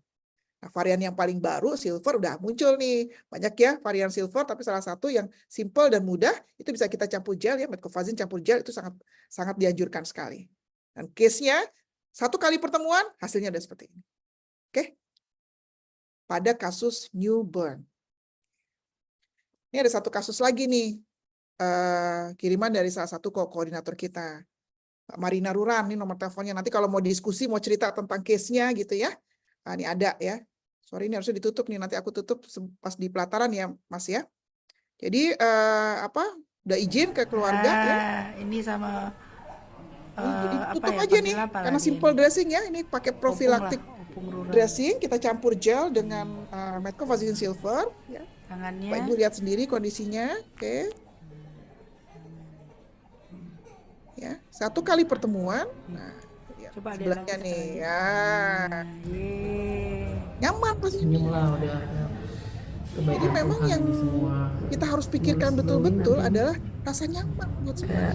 [SPEAKER 1] Nah, varian yang paling baru, silver, udah muncul nih. Banyak ya varian silver, tapi salah satu yang simple dan mudah, itu bisa kita campur gel, ya, metcofazin campur gel, itu sangat dianjurkan sekali. Dan case-nya, 1 kali pertemuan, hasilnya udah seperti ini. Oke? Pada kasus newborn. Ini ada 1 kasus lagi nih, kiriman dari salah satu koordinator kita. Mbak Marina Ruran, ini nomor teleponnya. Nanti kalau mau diskusi, mau cerita tentang case-nya gitu ya. Nah, ini ada ya. Sorry, ini harusnya ditutup nih. Nanti aku tutup pas di pelataran ya, Mas ya. Jadi udah izin ke keluarga ya.
[SPEAKER 4] Ini sama
[SPEAKER 1] jadi tutup aja nih. Karena simple dressing ya. Ini pakai prophylactic dressing. Kita campur gel dengan metcofazin silver. Ya.
[SPEAKER 4] Tangannya.
[SPEAKER 1] Pak Ibu lihat sendiri kondisinya. Oke. Ya, 1 kali pertemuan. Nah, coba sebelahnya nih ya. Nyaman pasti. Jadi memang yang kita harus pikirkan betul-betul adalah rasa nyaman buat semua.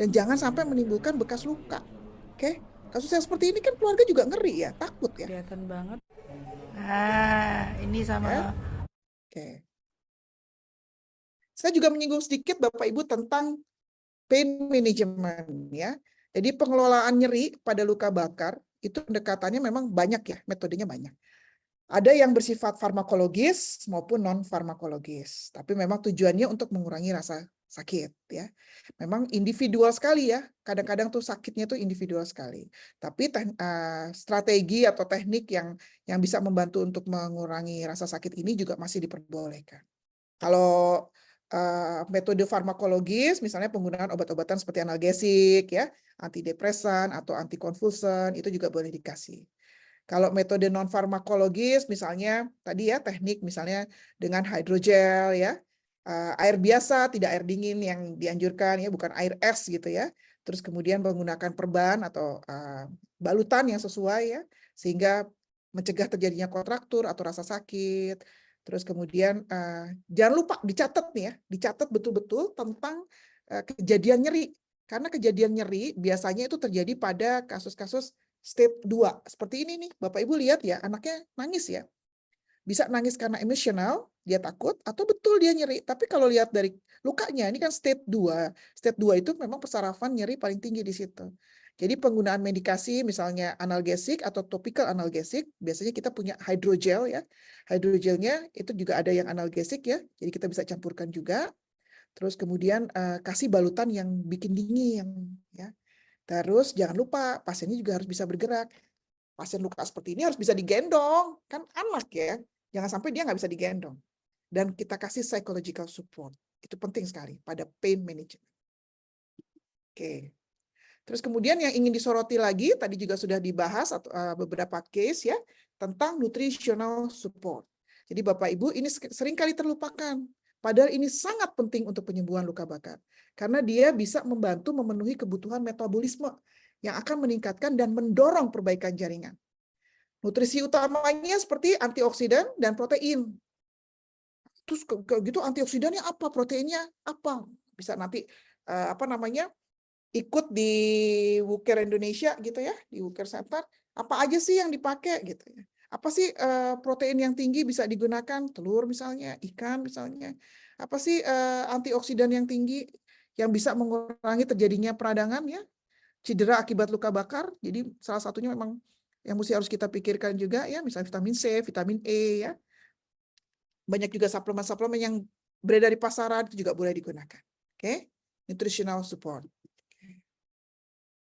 [SPEAKER 1] Dan jangan sampai menimbulkan bekas luka. Oke? Kasus yang seperti ini kan keluarga juga ngeri ya, takut ya.
[SPEAKER 4] Kelihatan banget. Ini sama.
[SPEAKER 1] Ya? Oke. Saya juga menyinggung sedikit Bapak Ibu tentang pain management ya. Jadi pengelolaan nyeri pada luka bakar itu pendekatannya memang banyak ya, metodenya banyak. Ada yang bersifat farmakologis maupun non-farmakologis. Tapi memang tujuannya untuk mengurangi rasa sakit ya. Memang individual sekali ya. Kadang-kadang tuh sakitnya tuh individual sekali. Tapi strategi atau teknik yang bisa membantu untuk mengurangi rasa sakit ini juga masih diperbolehkan. Kalau metode farmakologis, misalnya penggunaan obat-obatan seperti analgesik, ya, antidepresan atau antikonvulsan, itu juga boleh dikasih. Kalau metode non-farmakologis, misalnya tadi ya teknik misalnya dengan hidrogel, ya, air biasa, tidak air dingin yang dianjurkan, ya, bukan air es gitu ya. Terus kemudian menggunakan perban atau balutan yang sesuai, ya, sehingga mencegah terjadinya kontraktur atau rasa sakit. Terus kemudian jangan lupa dicatat nih ya, dicatat betul-betul tentang kejadian nyeri. Karena kejadian nyeri biasanya itu terjadi pada kasus-kasus stage 2. Seperti ini nih, Bapak Ibu lihat ya, anaknya nangis ya. bisa nangis karena emosional, dia takut, atau betul dia nyeri. Tapi kalau lihat dari lukanya, ini kan state 2. State 2 itu memang persarafan nyeri paling tinggi di situ. Jadi penggunaan medikasi misalnya analgesik atau topical analgesik, biasanya kita punya hydrogel ya. Hydrogelnya itu juga ada yang analgesik ya, jadi kita bisa campurkan juga. Terus kemudian kasih balutan yang bikin dingin ya. Terus jangan lupa pasiennya juga harus bisa bergerak. Pasien luka seperti ini harus bisa digendong, kan anak ya. Jangan sampai dia nggak bisa digendong. Dan kita kasih psychological support. Itu penting sekali pada pain management. Oke. Terus kemudian yang ingin disoroti lagi, tadi juga sudah dibahas beberapa case ya, tentang nutritional support. Jadi Bapak Ibu, ini seringkali terlupakan. Padahal ini sangat penting untuk penyembuhan luka bakar. Karena dia bisa membantu memenuhi kebutuhan metabolisme yang akan meningkatkan dan mendorong perbaikan jaringan. Nutrisi utamanya seperti antioksidan dan protein. Terus gitu antioksidannya apa, proteinnya apa? Bisa nanti ikut di WUCARE Indonesia gitu ya, di WUCARE Center. Apa aja sih yang dipakai gitu ya? Apa sih protein yang tinggi bisa digunakan? Telur misalnya, ikan misalnya. Apa sih antioksidan yang tinggi yang bisa mengurangi terjadinya peradangan ya? Cedera akibat luka bakar. Jadi salah satunya memang yang harus kita pikirkan juga ya, misalnya vitamin C, vitamin E ya. Banyak juga suplemen-suplemen yang beredar di pasaran itu juga boleh digunakan. Oke, nutritional support.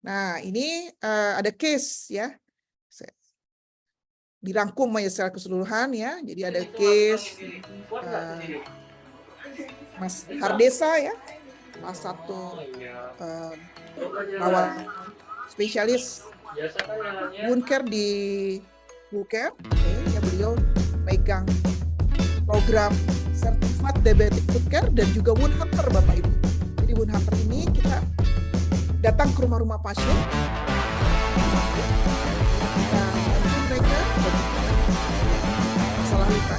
[SPEAKER 1] Nah, ini ada case ya. Dirangkum ya secara keseluruhan ya. Jadi ada case Mas Hardesa ya. Salah satu perawat spesialis wound care di WUCARE. Ya, beliau pegang program Certified Diabetic Foot Care dan juga Wound Hunter Bapak Ibu. Jadi Wound Hunter ini kita datang ke rumah-rumah pasien, kita bantu mereka masalah luka.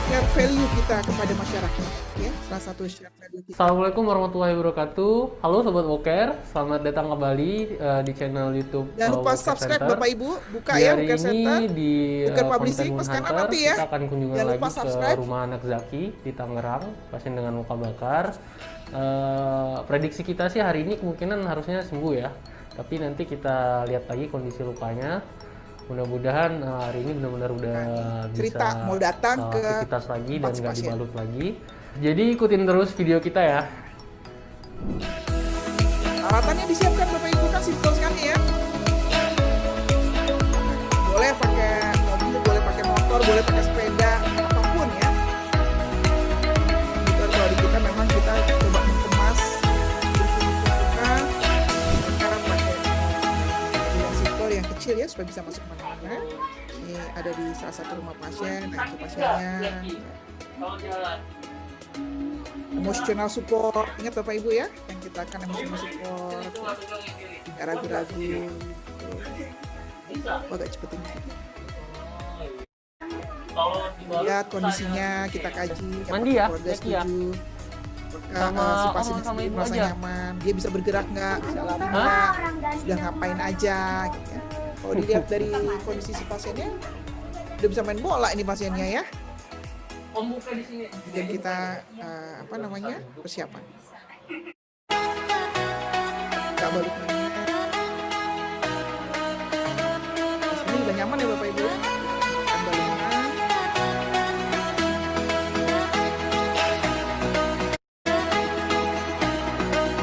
[SPEAKER 1] Share value kita kepada masyarakat, ya, salah satu share value kita.
[SPEAKER 4] Assalamualaikum warahmatullahi wabarakatuh. Halo Sobat WUCARE, selamat datang kembali di channel YouTube.
[SPEAKER 1] Jangan lupa subscribe
[SPEAKER 4] Center.
[SPEAKER 1] Bapak Ibu, buka ya WUCARE Center.
[SPEAKER 4] Di
[SPEAKER 1] WUCARE Publishing, Mas Kana nanti ya.
[SPEAKER 4] Kita akan kunjungan
[SPEAKER 1] Jangan
[SPEAKER 4] lagi
[SPEAKER 1] lupa
[SPEAKER 4] ke
[SPEAKER 1] subscribe.
[SPEAKER 4] rumah anak Zaki di Tangerang, pasien dengan luka bakar. Prediksi kita sih hari ini kemungkinan harusnya sembuh ya. Tapi nanti kita lihat lagi kondisi lukanya. Mudah-mudahan hari ini benar-benar udah
[SPEAKER 1] cerita
[SPEAKER 4] bisa
[SPEAKER 1] mau datang ke
[SPEAKER 4] aktivitas lagi dan nggak
[SPEAKER 1] pasien.
[SPEAKER 4] dibalut lagi. Jadi ikutin terus video kita ya.
[SPEAKER 1] Alatannya disiapkan Bapak Ibu, kan simpel sekali ya. Boleh pakai mobil, boleh pakai motor, boleh pakai sepeda, apapun ya. Itu kalau di kita memang kita coba mengemas sekarang pakai yang simpel, yang kecil ya, supaya bisa masuk kemana-mana. Ini ada di salah satu rumah pasien, nah itu pasiennya. Emotional support, ingat Bapak Ibu ya, yang kita akan emotional support, nggak ragu-ragu, agak cepetin. Lihat kondisinya, kita kaji,
[SPEAKER 4] Mandi ya,
[SPEAKER 1] keluarga
[SPEAKER 4] Jackie ya?
[SPEAKER 1] setuju,
[SPEAKER 4] Sama
[SPEAKER 1] si pasien
[SPEAKER 4] sama
[SPEAKER 1] sendiri
[SPEAKER 4] ibu
[SPEAKER 1] merasa
[SPEAKER 4] aja.
[SPEAKER 1] nyaman, dia bisa bergerak nggak, bisa lari nggak, sudah ngapain aja, gitu ya. Kalau dilihat dari kondisi si pasiennya, udah bisa main bola ini pasiennya ya. Dan kita persiapan. Nggak balik lagi. Ini udah nyaman ya Bapak Ibu. Kembalinya.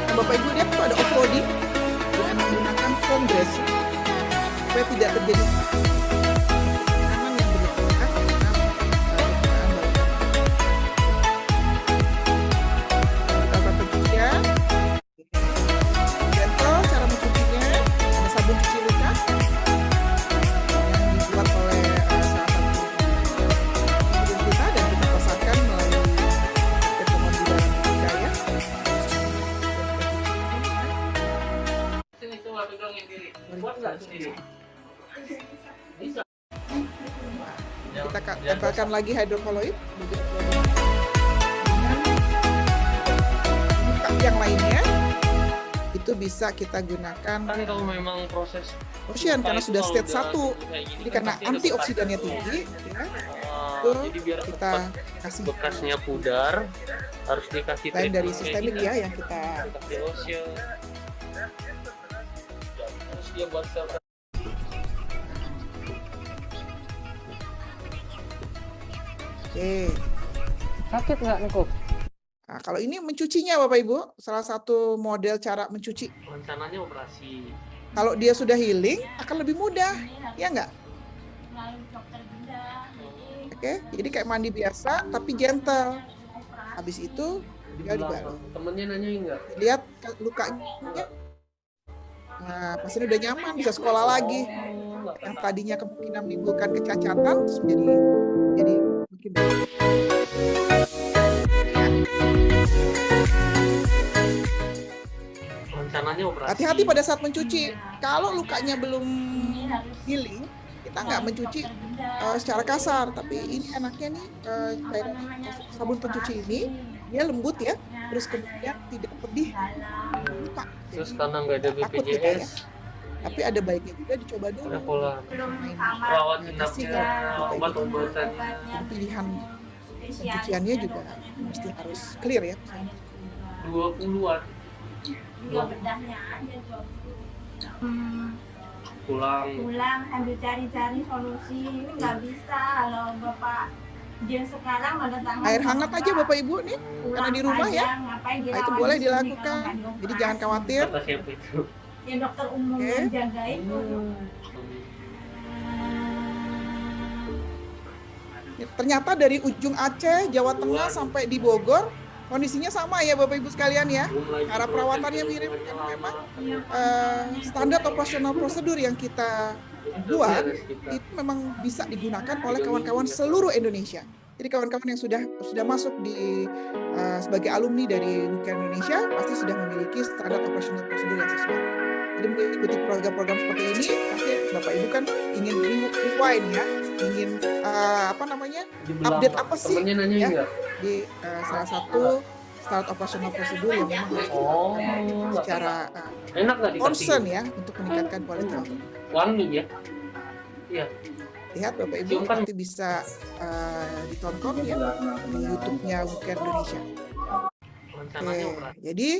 [SPEAKER 1] Nah, Bapak Ibu lihat tuh ada offloading dengan menggunakan foam dressing supaya tidak terjadi tekanan yang berlebihan gentle cara mencucinya, ada sabun cuci luka yang dibuat oleh salah satu guru kita dan kita pasarkan melalui Kementerian Pendidikan ya. Kita tempelkan lagi hidrokoloid yang lainnya. Itu bisa kita gunakan
[SPEAKER 4] Kan kalau memang proses
[SPEAKER 1] lotion
[SPEAKER 4] luka
[SPEAKER 1] karena
[SPEAKER 4] itu
[SPEAKER 1] sudah
[SPEAKER 4] kalau
[SPEAKER 1] stage
[SPEAKER 4] udah
[SPEAKER 1] 1.
[SPEAKER 4] kayak gini
[SPEAKER 1] Jadi
[SPEAKER 4] kan
[SPEAKER 1] karena
[SPEAKER 4] pasti ada
[SPEAKER 1] antioksidannya
[SPEAKER 4] bekasnya tuh.
[SPEAKER 1] tinggi, ya,
[SPEAKER 4] Jadi biar
[SPEAKER 1] kita
[SPEAKER 4] cepat
[SPEAKER 1] kasih
[SPEAKER 4] bekasnya pudar, harus dikasih
[SPEAKER 1] selain dari
[SPEAKER 4] treatment kayak
[SPEAKER 1] sistemik
[SPEAKER 4] gini.
[SPEAKER 1] ya yang kita
[SPEAKER 4] Dikasih lotion. Terus dia buat sel.
[SPEAKER 1] oke.
[SPEAKER 2] Sakit nggak Nengkup?
[SPEAKER 1] Nah, kalau ini mencucinya Bapak Ibu, salah satu model cara mencuci.
[SPEAKER 4] Rencananya operasi.
[SPEAKER 1] Kalau dia sudah healing akan lebih mudah, ya enggak? Oke, jadi kayak mandi biasa tapi gentle. Habis itu tinggal dibalut.
[SPEAKER 4] Temennya nanyain nggak?
[SPEAKER 1] Lihat lukanya. Nah, pasien udah nyaman, bisa sekolah lagi. Yang tadinya kemungkinan menimbulkan kecacatan, terus jadi makin baik.
[SPEAKER 4] Rencananya operasi.
[SPEAKER 1] Hati-hati pada saat mencuci. Kalau lukanya belum healing, kita nggak mencuci secara kasar. Tapi ini enaknya nih, cairan sabun pencuci ini, dia lembut ya. Terus kemudian tidak pedih. Luka.
[SPEAKER 4] Terus karena nggak ada
[SPEAKER 1] Takut kita ya.
[SPEAKER 4] BPJS,
[SPEAKER 1] Tapi ada baiknya juga dicoba dulu.
[SPEAKER 4] ada pola
[SPEAKER 1] Main
[SPEAKER 4] perawat
[SPEAKER 1] nutrisi
[SPEAKER 4] inapnya,
[SPEAKER 1] kalau kayak gitu.
[SPEAKER 4] obat-obatan.
[SPEAKER 1] Jadi pilihan pencuciannya juga mesti harus clear ya.
[SPEAKER 4] 20-an.
[SPEAKER 5] bedahnya aja Job.
[SPEAKER 4] Pulang.
[SPEAKER 5] Pulang sambil cari-cari solusi, ini nggak bisa kalau Bapak dia sekarang ada tangan
[SPEAKER 1] Air hangat aja Bapak Ibu nih, karena di rumah ya. Nah, itu boleh dilakukan. Jadi jangan khawatir.
[SPEAKER 4] Kata siapa itu?
[SPEAKER 5] Ya dokter umum
[SPEAKER 1] Oke.
[SPEAKER 5] yang jaga itu.
[SPEAKER 1] Ternyata dari ujung Aceh, Jawa Tengah sampai di Bogor, kondisinya sama ya Bapak Ibu sekalian ya. Cara perawatannya mirip kan memang standar operasional prosedur yang kita buat itu memang bisa digunakan oleh kawan-kawan seluruh Indonesia. Jadi kawan-kawan yang sudah masuk di sebagai alumni dari Nuclear Indonesia pasti sudah memiliki standar operasional prosedur yang sesuai. Jadi mengikuti program-program seperti ini, pasti Bapak Ibu kan ingin rewind ya, ingin update apa sih
[SPEAKER 4] Temennya nanyain
[SPEAKER 1] ya
[SPEAKER 4] nggak?
[SPEAKER 1] di salah satu standar operasional prosedur yang memang harus
[SPEAKER 4] Oh,
[SPEAKER 1] secara
[SPEAKER 4] enak nggak dikasih?
[SPEAKER 1] concern ya untuk meningkatkan quality of life.
[SPEAKER 4] Wangi ya? Iya.
[SPEAKER 1] Lihat Bapak Ibu
[SPEAKER 4] Cium kan?
[SPEAKER 1] nanti bisa ditonton ya di YouTube-nya Nuclear Indonesia.
[SPEAKER 4] Rencananya
[SPEAKER 1] Oke,
[SPEAKER 4] operasi.
[SPEAKER 1] jadi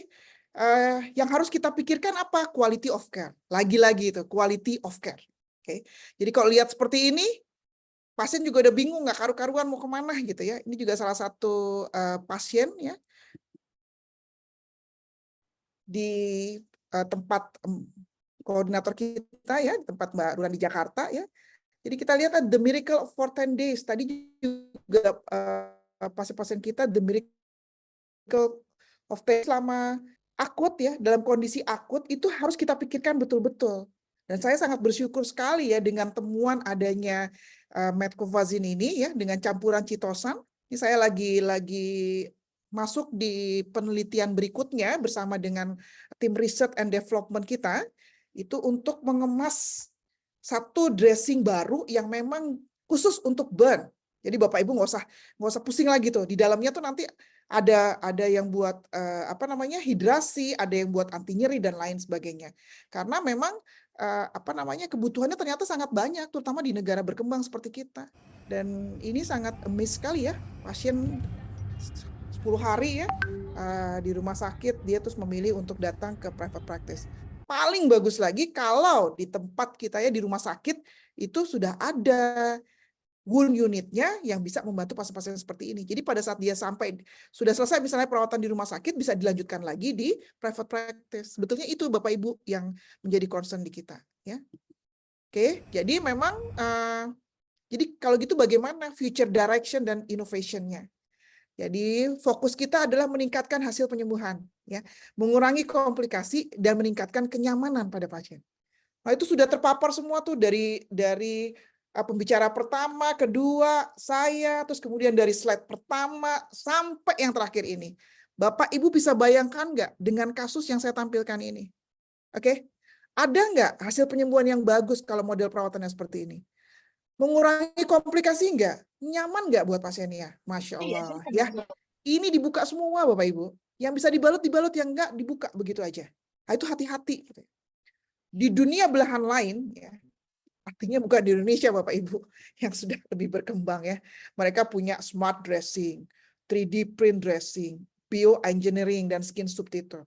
[SPEAKER 1] yang harus kita pikirkan apa? Quality of care. Lagi-lagi itu quality of care. Oke, jadi kalau lihat seperti ini, pasien juga udah bingung nggak karu-karuan mau kemana gitu ya. Ini juga salah satu pasien ya di tempat koordinator kita ya, di tempat Mbak Rulan di Jakarta ya. Jadi kita lihat The Miracle of 10 Days. Tadi juga pasien-pasien kita The Miracle of 10 Days selama akut ya, dalam kondisi akut itu harus kita pikirkan betul-betul. Dan saya sangat bersyukur sekali ya dengan temuan adanya metcovazin ini ya dengan campuran citosan. Ini saya lagi masuk di penelitian berikutnya bersama dengan tim research and development kita itu untuk mengemas satu dressing baru yang memang khusus untuk burn. Jadi Bapak Ibu nggak usah pusing lagi tuh. Di dalamnya tuh nanti ada yang buat hidrasi, ada yang buat anti nyeri dan lain sebagainya. Karena memang kebutuhannya ternyata sangat banyak, terutama di negara berkembang seperti kita. Dan ini sangat amazing sekali ya, pasien 10 hari ya di rumah sakit dia terus memilih untuk datang ke private practice. Paling bagus lagi kalau di tempat kita ya di rumah sakit itu sudah ada wound unitnya yang bisa membantu pasien-pasien seperti ini. Jadi pada saat dia sudah selesai misalnya perawatan di rumah sakit bisa dilanjutkan lagi di private practice. Sebetulnya itu Bapak Ibu yang menjadi concern di kita ya. Oke, jadi memang jadi kalau gitu bagaimana future direction dan innovation-nya? Jadi fokus kita adalah meningkatkan hasil penyembuhan ya, mengurangi komplikasi dan meningkatkan kenyamanan pada pasien. Nah, itu sudah terpapar semua tuh dari pembicara pertama, kedua, saya, terus kemudian dari slide pertama sampai yang terakhir ini. Bapak Ibu bisa bayangkan nggak dengan kasus yang saya tampilkan ini? Oke, ada nggak hasil penyembuhan yang bagus kalau model perawatannya seperti ini? Mengurangi komplikasi nggak? Nyaman nggak buat pasiennya? Masya Allah. Ya, ini dibuka semua Bapak Ibu. Yang bisa dibalut, yang nggak dibuka begitu aja. Nah, itu hati-hati. Gitu. Di dunia belahan lain, ya, artinya bukan di Indonesia Bapak Ibu, yang sudah lebih berkembang ya. Mereka punya smart dressing, 3D print dressing, bioengineering, dan skin substitute.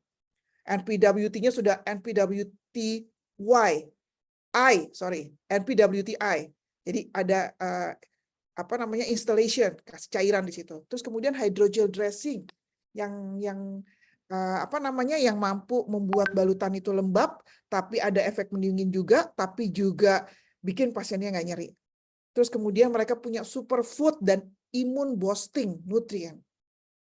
[SPEAKER 1] NPWT-nya sudah NPWTI. Jadi ada installation, kasih cairan di situ. Terus kemudian hydrogel dressing yang yang mampu membuat balutan itu lembab, tapi ada efek mendingin juga, tapi juga bikin pasiennya nggak nyeri. Terus kemudian mereka punya superfood dan immune boosting nutrien.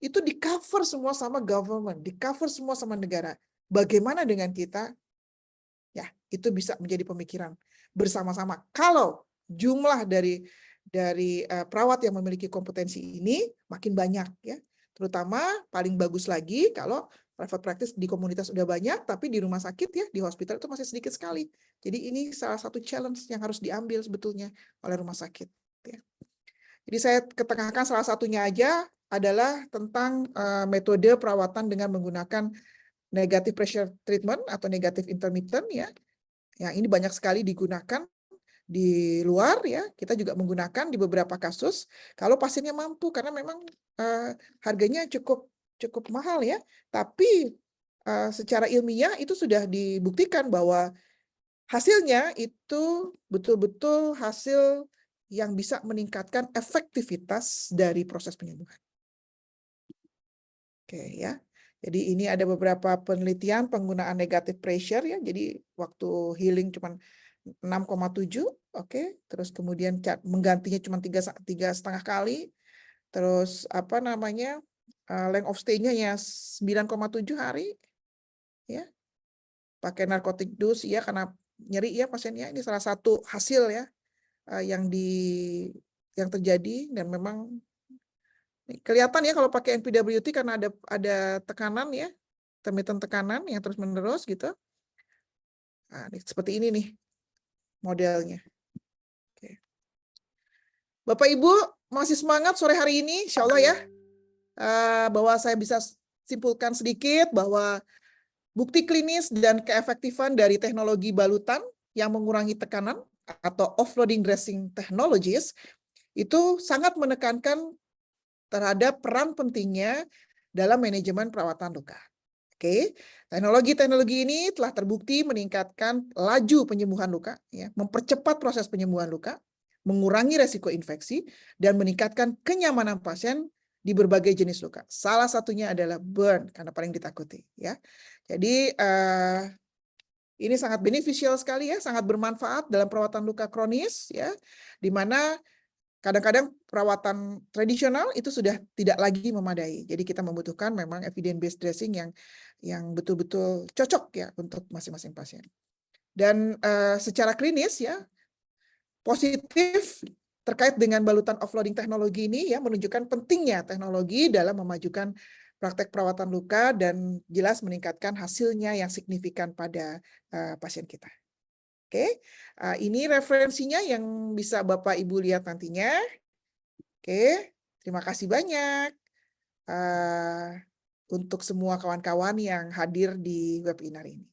[SPEAKER 1] Itu di cover semua sama government, di cover semua sama negara. Bagaimana dengan kita? Ya, itu bisa menjadi pemikiran bersama-sama. Kalau jumlah dari perawat yang memiliki kompetensi ini makin banyak ya. Terutama paling bagus lagi kalau private practice di komunitas udah banyak, tapi di rumah sakit ya, di hospital itu masih sedikit sekali. Jadi ini salah satu challenge yang harus diambil sebetulnya oleh rumah sakit. Ya. Jadi saya ketengahkan salah satunya aja adalah tentang metode perawatan dengan menggunakan negative pressure treatment atau negative intermittent ya. Yang ini banyak sekali digunakan di luar ya. Kita juga menggunakan di beberapa kasus kalau pasiennya mampu, karena memang harganya cukup mahal ya. Tapi secara ilmiah itu sudah dibuktikan bahwa hasilnya itu betul-betul hasil yang bisa meningkatkan efektivitas dari proses penyembuhan. Oke ya. Jadi ini ada beberapa penelitian penggunaan negative pressure ya. Jadi waktu healing cuma 6,7, oke. Terus kemudian menggantinya cuma 3,5 kali. Terus length of stay-nya ya 9,7 hari. Ya. Pakai narkotik dose ya karena nyeri ya pasiennya. Ini salah satu hasil ya yang terjadi, dan memang kelihatan ya kalau pakai NPWT karena ada tekanan ya, intermittent tekanan yang terus-menerus gitu. Nah, seperti ini nih modelnya. Oke. Bapak Ibu masih semangat sore hari ini, insya Allah ya, bahwa saya bisa simpulkan sedikit bahwa bukti klinis dan keefektifan dari teknologi balutan yang mengurangi tekanan atau offloading dressing technologies itu sangat menekankan terhadap peran pentingnya dalam manajemen perawatan luka. Oke, teknologi-teknologi ini telah terbukti meningkatkan laju penyembuhan luka, ya, mempercepat proses penyembuhan luka, mengurangi resiko infeksi, dan meningkatkan kenyamanan pasien di berbagai jenis luka. Salah satunya adalah burn, karena paling ditakuti. Ya, jadi ini sangat beneficial sekali ya, sangat bermanfaat dalam perawatan luka kronis, ya, di mana kadang-kadang perawatan tradisional itu sudah tidak lagi memadai. Jadi kita membutuhkan memang evidence-based dressing yang betul-betul cocok ya untuk masing-masing pasien. Dan secara klinis ya, positif terkait dengan balutan offloading teknologi ini ya menunjukkan pentingnya teknologi dalam memajukan praktek perawatan luka dan jelas meningkatkan hasilnya yang signifikan pada pasien kita. Oke, ini referensinya yang bisa Bapak Ibu lihat nantinya. Oke, terima kasih banyak untuk semua kawan-kawan yang hadir di webinar ini.